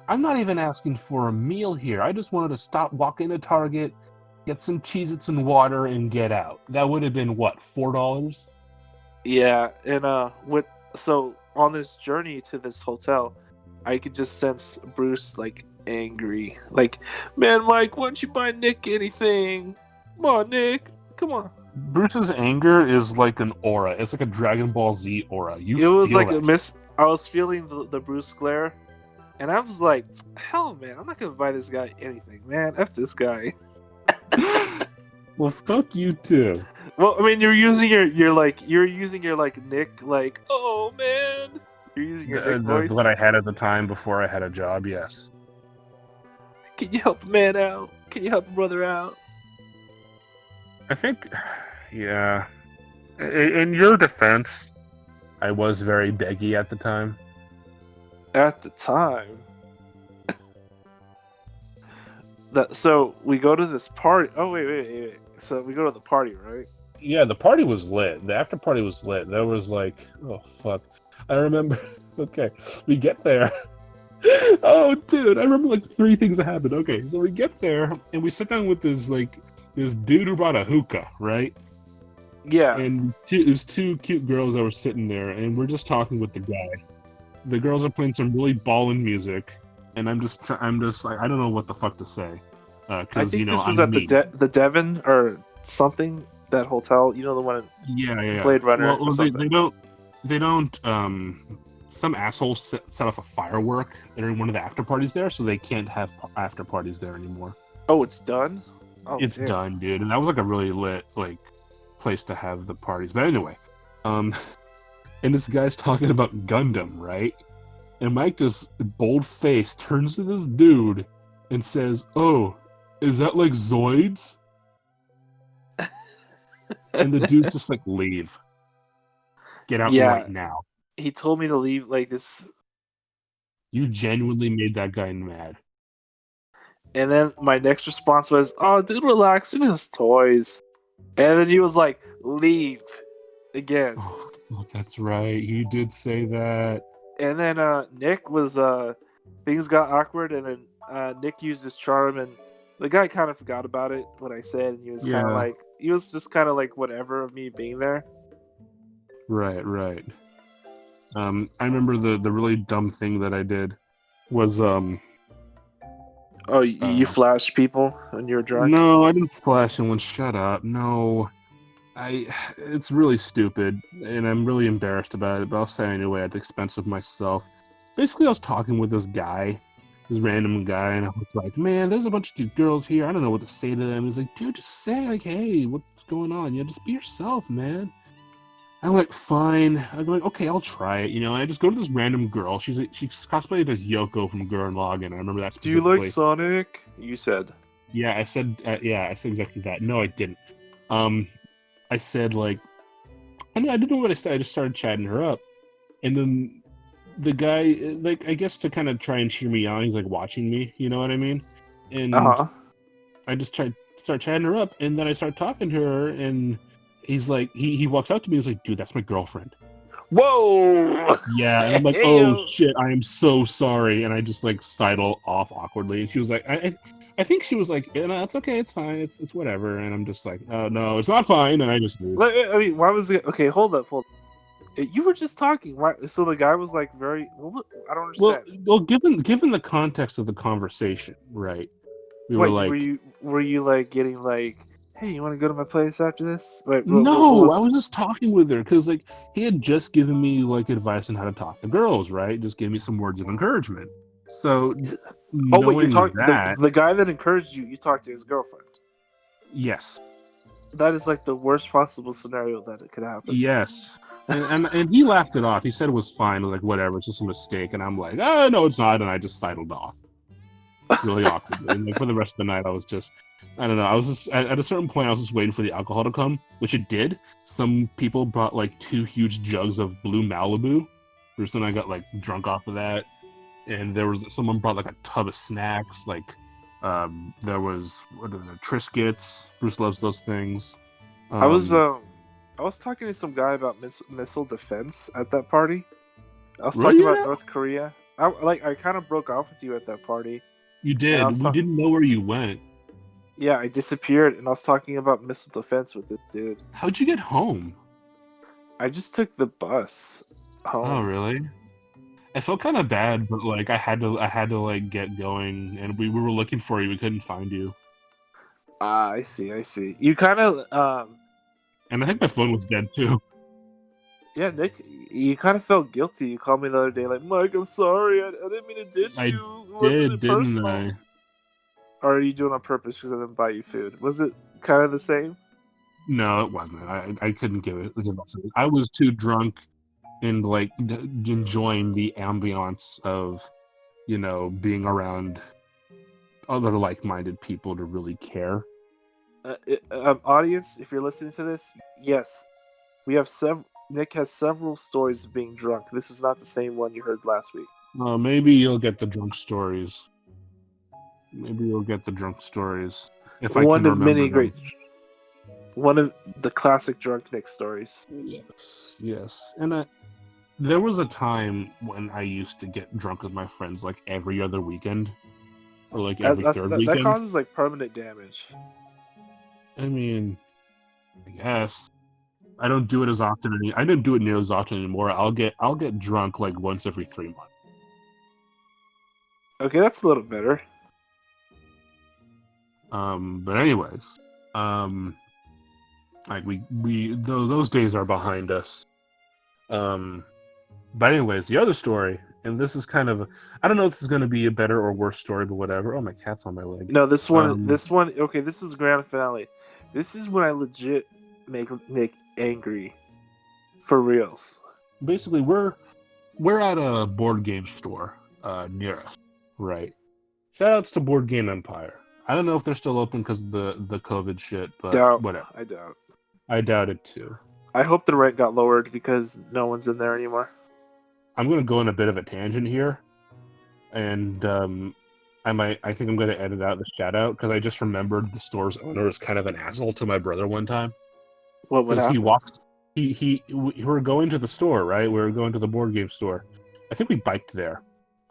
[SPEAKER 1] I'm not even asking for a meal here. I just wanted to stop, walk into Target, get some Cheez-Its and water, and get out. That would have been, what, $4?
[SPEAKER 3] Yeah, and so on this journey to this hotel, I could just sense Bruce, angry. Man, Mike, why don't you buy Nick anything? Come on, Nick. Come on.
[SPEAKER 1] Bruce's anger is like an aura. It's like a Dragon Ball Z aura.
[SPEAKER 3] It was like a mist. I was feeling the Bruce glare. And I was like, hell, man, I'm not going to buy this guy anything, man. F this guy.
[SPEAKER 1] Well, fuck you, too.
[SPEAKER 3] Well, I mean, you're using your Nick, oh, man. You're using your Nick voice.
[SPEAKER 1] What I had at the time before I had a job, yes.
[SPEAKER 3] Can you help a man out? Can you help a brother out?
[SPEAKER 1] I think, yeah. In your defense, I was very deggy at the time.
[SPEAKER 3] At the time. So we go to this party. Oh, wait. So we go to the party, right?
[SPEAKER 1] Yeah, the party was lit. The after party was lit. There was oh, fuck. I remember, okay, we get there, Oh, dude, I remember like three things that happened. Okay, so we get there and we sit down with this dude who brought a hookah, right?
[SPEAKER 3] Yeah.
[SPEAKER 1] And there's two cute girls that were sitting there, and we're just talking with the guy. The girls are playing some really ballin' music, and I'm just like I don't know what the fuck to say,
[SPEAKER 3] I
[SPEAKER 1] because
[SPEAKER 3] think this was
[SPEAKER 1] I'm
[SPEAKER 3] at
[SPEAKER 1] me.
[SPEAKER 3] the Devon or something, that hotel. You know, the one
[SPEAKER 1] Yeah.
[SPEAKER 3] Blade Runner
[SPEAKER 1] Well,
[SPEAKER 3] or something.
[SPEAKER 1] they don't. Some asshole set off a firework during one of the after parties there, so they can't have after parties there anymore.
[SPEAKER 3] Oh, it's done? Oh,
[SPEAKER 1] It's
[SPEAKER 3] damn.
[SPEAKER 1] done, dude, and that was like a really lit like place to have the parties. But anyway, um, and this guy's talking about Gundam, right? And Mike, just bold face, turns to this dude and says, "Oh, is that like Zoids?" And the dude's just like, "Leave, get out
[SPEAKER 3] Yeah.
[SPEAKER 1] right now."
[SPEAKER 3] He told me to leave like this.
[SPEAKER 1] You genuinely made that guy mad.
[SPEAKER 3] And then my next response was, "Oh, dude, relax. They're just toys." And then he was like, "Leave." Again.
[SPEAKER 1] Oh, that's right. You did say that.
[SPEAKER 3] And then Nick was things got awkward, and then Nick used his charm, and the guy kind of forgot about it, what I said, and he was kind of
[SPEAKER 1] Yeah.
[SPEAKER 3] like, he was just kind of like whatever of me being there.
[SPEAKER 1] Right. I remember the really dumb thing that I did was
[SPEAKER 3] Oh, you flashed people when you were drunk?
[SPEAKER 1] no, I didn't flash anyone. Shut up. No. It's really stupid, and I'm really embarrassed about it, but I'll say it anyway at the expense of myself. Basically, I was talking with this guy, this random guy, and I was like, man, there's a bunch of cute girls here. I don't know what to say to them. He's like, dude, just say, like, hey, what's going on? Just be yourself, man. I'm like, fine. I'm like, okay, I'll try it, and I just go to this random girl. She's cosplayed as Yoko from Gurren Lagann. I remember that
[SPEAKER 3] Do you
[SPEAKER 1] specifically.
[SPEAKER 3] like Sonic? You said.
[SPEAKER 1] Yeah, I said exactly that. No, I didn't. I said like, I didn't know what I said. I just started chatting her up, and then the guy, like, I guess to kind of try and cheer me on, he's like watching me. You know what I mean? And I just start chatting her up, and then I start talking to her, and he's like, he walks up to me, he's like, dude, that's my girlfriend.
[SPEAKER 3] Whoa!
[SPEAKER 1] Yeah, and I'm like, oh shit, I am so sorry, and I just like sidle off awkwardly, and she was like, I think she was like, no, it's okay, it's fine, it's whatever, and I'm just like, oh no, it's not fine, and I just leave.
[SPEAKER 3] I mean, why was it? Okay, hold up. You were just talking. Why? So the guy was like very. I don't understand.
[SPEAKER 1] Well, given the context of the conversation, right?
[SPEAKER 3] Were you like getting like, hey, you want to go to my place after this? Wait,
[SPEAKER 1] no, I was just talking with her because like he had just given me like advice on how to talk to girls, right? Just gave me some words of encouragement. So,
[SPEAKER 3] you talked the guy that encouraged you. You talked to his girlfriend.
[SPEAKER 1] Yes.
[SPEAKER 3] That is like the worst possible scenario that it could happen.
[SPEAKER 1] Yes. And he laughed it off. He said it was fine. I was like, whatever, it's just a mistake. And I'm like, oh no, it's not. And I just sidled off. Really awkwardly. And like, for the rest of the night, I was just, I don't know. I was just at a certain point, I was just waiting for the alcohol to come, which it did. Some people brought like 2 huge jugs of Blue Malibu. Bruce and I got like drunk off of that. And someone brought like a tub of snacks. Like there was Triscuits. Bruce loves those things.
[SPEAKER 3] I was talking to some guy about missile defense at that party. I was talking about North Korea. I kind of broke off with you at that party.
[SPEAKER 1] You did. We didn't know where you went.
[SPEAKER 3] Yeah, I disappeared, and I was talking about missile defense with this dude.
[SPEAKER 1] How'd you get home?
[SPEAKER 3] I just took the bus home.
[SPEAKER 1] Oh, really? I felt kind of bad, but like I had to like get going, and we were looking for you. We couldn't find you.
[SPEAKER 3] I see. You kind of
[SPEAKER 1] and I think my phone was dead too.
[SPEAKER 3] Yeah, Nick, you kind of felt guilty. You called me the other day, like, Mike, I'm sorry. I didn't mean to ditch you.
[SPEAKER 1] Didn't I?
[SPEAKER 3] Or are you doing it on purpose because I didn't buy you food? Was it kind of the same?
[SPEAKER 1] No, it wasn't. I couldn't give it. I was too drunk and like enjoying the ambiance of, being around other like-minded people to really care.
[SPEAKER 3] Audience, if you're listening to this, yes, we have Nick has several stories of being drunk. This is not the same one you heard last week.
[SPEAKER 1] Maybe you'll get the drunk stories. If I can remember
[SPEAKER 3] many
[SPEAKER 1] them.
[SPEAKER 3] great. One of the classic drunk Nick stories.
[SPEAKER 1] Yes. And there was a time when I used to get drunk with my friends like every other weekend, or like every third
[SPEAKER 3] that
[SPEAKER 1] weekend.
[SPEAKER 3] causes like permanent damage.
[SPEAKER 1] I mean, I guess I don't do it as often. I don't do it near as often anymore. I'll get drunk like once every 3 months.
[SPEAKER 3] Okay, that's a little better.
[SPEAKER 1] But anyways, like those days are behind us. But anyways, the other story, and this is kind of I don't know if this is going to be a better or worse story, but whatever. Oh, my cat's on my leg.
[SPEAKER 3] No, this one. Okay, this is grand finale. This is when I legit make Nick angry, for reals.
[SPEAKER 1] Basically, we're at a board game store near us, right? Shoutouts to Board Game Empire. I don't know if they're still open because of the COVID shit, but whatever.
[SPEAKER 3] I doubt.
[SPEAKER 1] I doubt it too.
[SPEAKER 3] I hope the rent got lowered because no one's in there anymore.
[SPEAKER 1] I'm going to go on a bit of a tangent here, and I think I'm going to edit out the shout out because I just remembered the store's owner was kind of an asshole to my brother one time.
[SPEAKER 3] What would happen?
[SPEAKER 1] We were going to the store, right? We were going to the board game store. I think we biked there.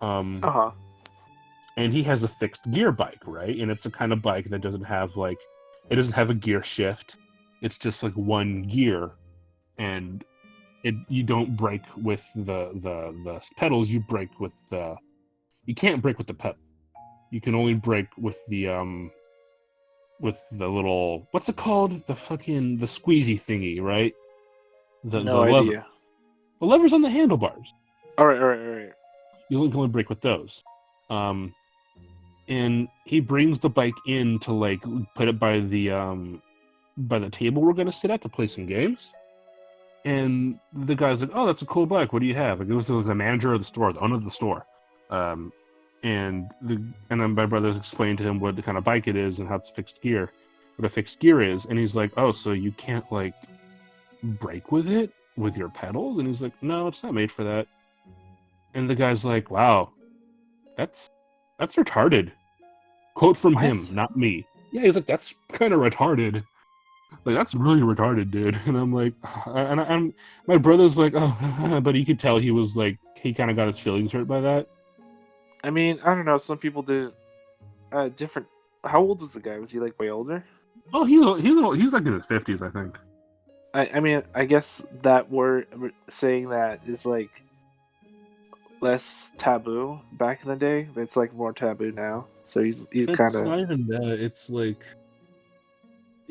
[SPEAKER 3] Uh-huh.
[SPEAKER 1] And he has a fixed gear bike, right? And it's a kind of bike that doesn't have a gear shift. It's just like one gear, and you don't brake with the pedals. You brake with you can't brake with the pedal. You can only brake with the little, what's it called? The squeezy thingy, right?
[SPEAKER 3] No
[SPEAKER 1] the lever.
[SPEAKER 3] idea.
[SPEAKER 1] The lever's on the handlebars.
[SPEAKER 3] All right.
[SPEAKER 1] You can only brake with those. And he brings the bike in to like put it by the table we're gonna sit at to play some games. And the guy's like, "Oh, that's a cool bike. What do you have?" Like, it was the manager of the store, the owner of the store. And then my brother's explained to him what the kind of bike it is and how it's fixed gear, what a fixed gear is. And he's like, "Oh, so you can't like brake with it with your pedals?" And he's like, "No, it's not made for that." And the guy's like, "Wow, that's retarded." Quote from him, not me. Yeah, he's like, "That's kind of retarded. Like, that's really retarded, dude." And I'm like, and my brother's like, "Oh," but you could tell he was like, he kind of got his feelings hurt by that.
[SPEAKER 3] I mean, I don't know. Some people did different. How old is the guy? Was he like way older?
[SPEAKER 1] Oh, he's like in his 50s, I think.
[SPEAKER 3] I mean, I guess that word saying that is like less taboo back in the day, but it's like more taboo now. So he's kind of.
[SPEAKER 1] Not even that. It's like,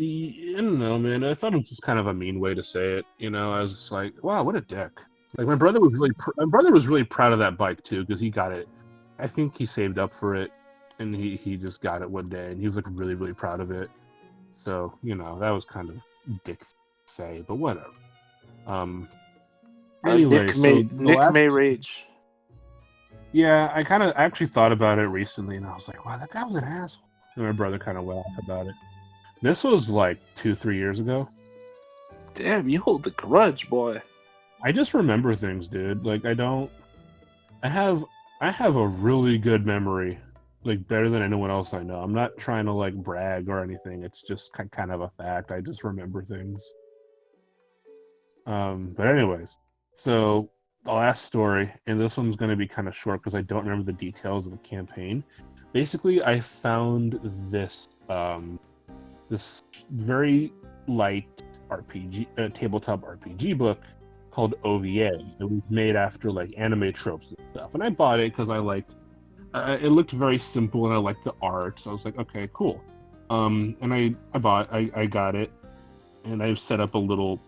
[SPEAKER 1] I don't know, man. I thought it was just kind of a mean way to say it. You know, I was just like, wow, what a dick. Like, my brother was really proud of that bike too, because he got it. I think he saved up for it, and he just got it one day, and he was like really, really proud of it. So, you know, that was kind of dick to say, but whatever. Anyway,
[SPEAKER 3] Nick may rage.
[SPEAKER 1] Yeah, I actually thought about it recently, and I was like, wow, that guy was an asshole. And my brother kind of went off about it. This was like 2-3 years ago.
[SPEAKER 3] Damn, you hold the grudge, boy.
[SPEAKER 1] I just remember things, dude. Like, I have a really good memory, like better than anyone else I know. I'm not trying to like brag or anything. It's just kind of a fact. I just remember things. But anyways, so the last story, and this one's going to be kind of short because I don't remember the details of the campaign. Basically, I found this this very light RPG, tabletop RPG book called OVA. It was made after like anime tropes and stuff, and I bought it because I liked. It looked very simple, and I liked the art. So I was like, okay, cool. And I got it, and I set up a little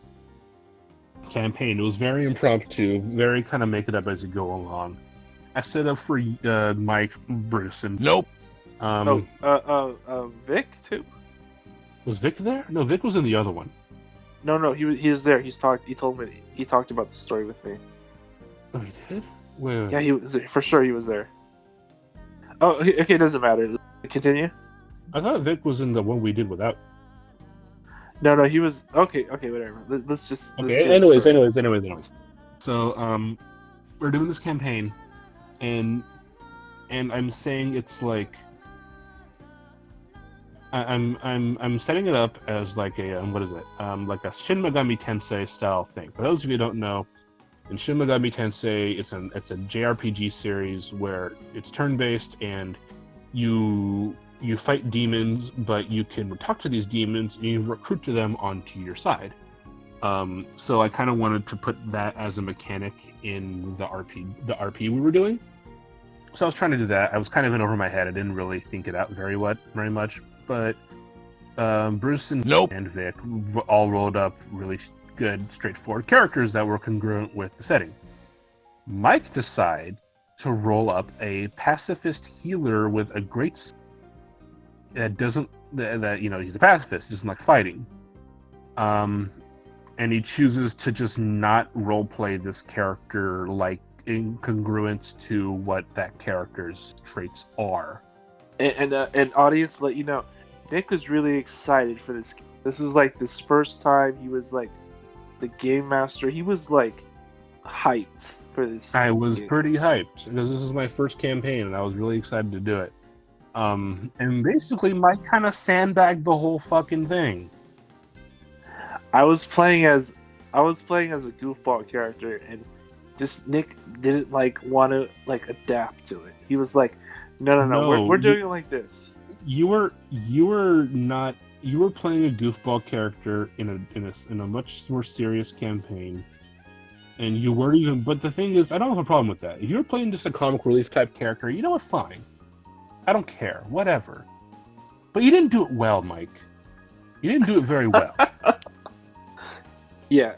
[SPEAKER 1] campaign. It was very impromptu, very kind of make it up as you go along. I set up for Mike, Bruce, and
[SPEAKER 2] Nope.
[SPEAKER 3] Vic too.
[SPEAKER 1] Was Vic there? No, Vic was in the other one.
[SPEAKER 3] No, he was there. He told me he talked about the story with me.
[SPEAKER 1] Oh, he did? Wait.
[SPEAKER 3] Yeah, he was for sure. He was there. Oh, okay. It doesn't matter. Continue.
[SPEAKER 1] I thought Vic was in the one we did without.
[SPEAKER 3] No, he was okay. Whatever. Let's just.
[SPEAKER 1] Okay. Anyways. So, we're doing this campaign, and I'm saying it's like. I'm setting it up as like a what is it? Like a Shin Megami Tensei style thing. For those of you who don't know, In Shin Megami Tensei, it's a JRPG series where it's turn-based and you fight demons, but you can talk to these demons and you recruit to them onto your side. So I kind of wanted to put that as a mechanic in the RP we were doing. So I was trying to do that. I was kind of in over my head. I didn't really think it out very much, but Bruce and Vic all rolled up really good, straightforward characters that were congruent with the setting. Mike decided to roll up a pacifist healer with a great that he's a pacifist, he doesn't like fighting, and he chooses to just not roleplay this character like in congruence to what that character's traits are.
[SPEAKER 3] And audience, let you know, Nick was really excited for this. This was like this first time he was like the game master. He was like hyped for this.
[SPEAKER 1] I was pretty hyped because this is my first campaign and I was really excited to do it. And basically Mike kind of sandbagged the whole fucking thing.
[SPEAKER 3] I was playing as a goofball character, and just Nick didn't want to adapt to it. He was like, no, we're doing it like this.
[SPEAKER 1] You were playing a goofball character in a much more serious campaign, and you weren't even. But the thing is, I don't have a problem with that. If you're playing just a comic relief type character, you know what? Fine, I don't care, whatever. But you didn't do it well, Mike. You didn't do it very well.
[SPEAKER 3] Yeah.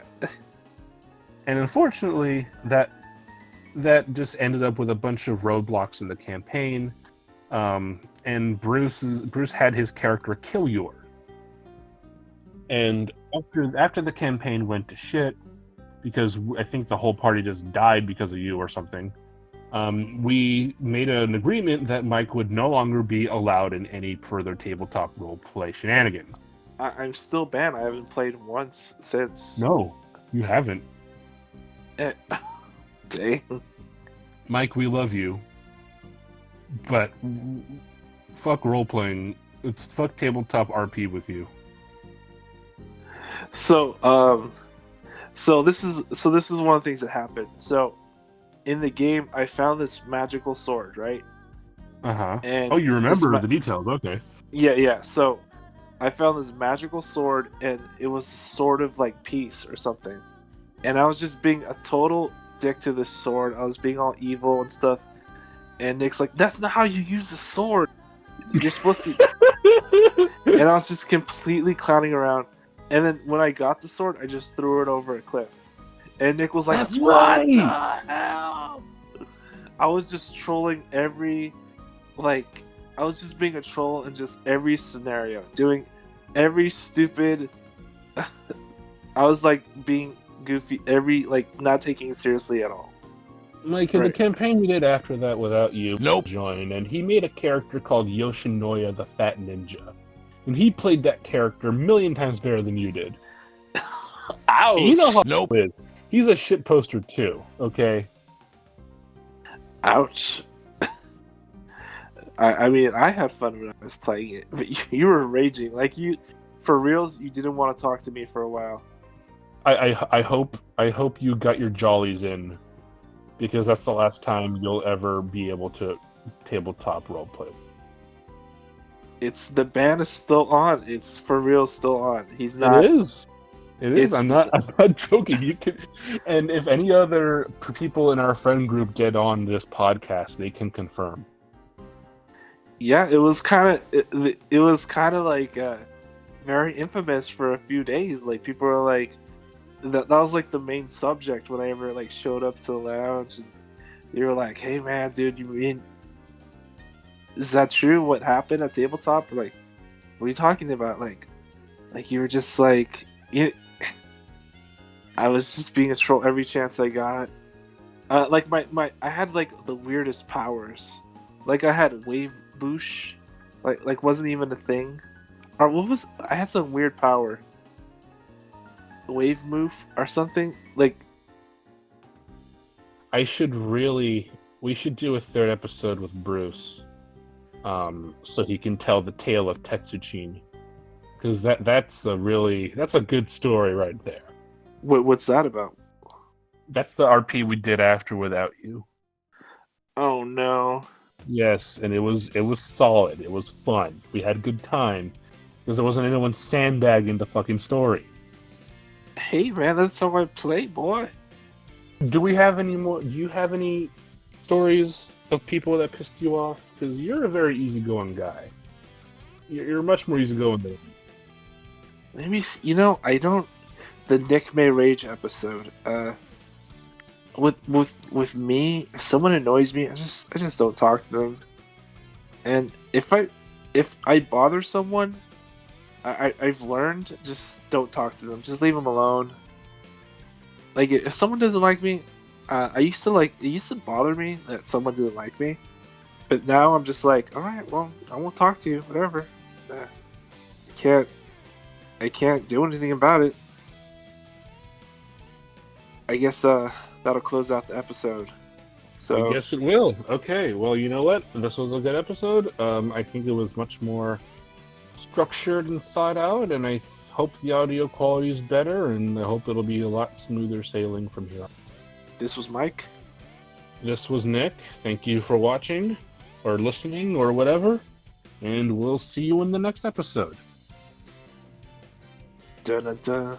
[SPEAKER 1] And unfortunately, that just ended up with a bunch of roadblocks in the campaign. And Bruce had his character kill Yor. And after the campaign went to shit, because I think the whole party just died because of you or something, we made an agreement that Mike would no longer be allowed in any further tabletop roleplay shenanigans.
[SPEAKER 3] I'm still banned. I haven't played once since.
[SPEAKER 1] No, you haven't.
[SPEAKER 3] Dang.
[SPEAKER 1] Mike, we love you, but fuck role-playing. It's fuck tabletop RP with you.
[SPEAKER 3] So this is one of the things that happened. So in the game, I found this magical sword, right?
[SPEAKER 1] And you remember the details? Okay.
[SPEAKER 3] Yeah. So I found this magical sword, and it was a sword of peace or something. And I was just being a total dick to this sword. I was being all evil and stuff. And Nick's like, "That's not how you use the sword. You're supposed to." And I was just completely clowning around. And then when I got the sword, I just threw it over a cliff. And Nick was like,
[SPEAKER 1] "That's
[SPEAKER 3] "What
[SPEAKER 1] right.
[SPEAKER 3] the hell?" I was just trolling I was just being a troll in just every scenario, doing every stupid. I was being goofy, not taking it seriously at all.
[SPEAKER 1] Mike, in the campaign we did after that without you joined, and he made a character called Yoshinoya the Fat Ninja. And he played that character a million times better than you did.
[SPEAKER 3] Ouch!
[SPEAKER 1] And you know how it is. He's a shit poster too, okay?
[SPEAKER 3] Ouch. I mean, I had fun when I was playing it, but you were raging. For reals, you didn't want to talk to me for a while.
[SPEAKER 1] I hope you got your jollies in, because that's the last time you'll ever be able to tabletop roleplay.
[SPEAKER 3] The ban is still on. It's for real still on. He's not.
[SPEAKER 1] It is. I'm not joking. You can, and if any other people in our friend group get on this podcast, they can confirm.
[SPEAKER 3] Yeah, it was kind of very infamous for a few days. People were like, that was the main subject when I ever showed up to the lounge, and they were like, "Hey man, dude, you mean, is that true? What happened at tabletop?" What are you talking about? You were just I was just being a troll every chance I got. I had the weirdest powers. I had wave boosh, wasn't even a thing. Or I had some weird power. Wave move or something. We should do a third episode with Bruce, so he can tell the tale of Tetsuchin, because that's a good story right there. What's that about?
[SPEAKER 2] That's the RP we did after without you.
[SPEAKER 3] Oh no.
[SPEAKER 2] Yes, and it was solid. It was fun. We had a good time because there wasn't anyone sandbagging the fucking story.
[SPEAKER 3] Hey man, that's how I play, boy.
[SPEAKER 2] Do we have any more? Do you have any stories of people that pissed you off? Because you're a very easygoing guy. You're much more easygoing than me.
[SPEAKER 3] Let me see. You know, I don't. The Nick May Rage episode. With me, if someone annoys me, I just don't talk to them. And if I bother someone, I've learned just don't talk to them. Just leave them alone. Like if someone doesn't like me, it used to bother me that someone didn't like me, but now I'm just like, all right, well, I won't talk to you, whatever. I can't do anything about it. I guess that'll close out the episode. So
[SPEAKER 1] I guess it will. Okay, well, you know what? This was a good episode. I think it was much more structured and thought out, and I hope the audio quality is better, and I hope it'll be a lot smoother sailing from here on.
[SPEAKER 3] this was Mike.
[SPEAKER 1] This was Nick. Thank you for watching, or listening, or whatever, and we'll see you in the next episode.
[SPEAKER 3] Dun dun dun.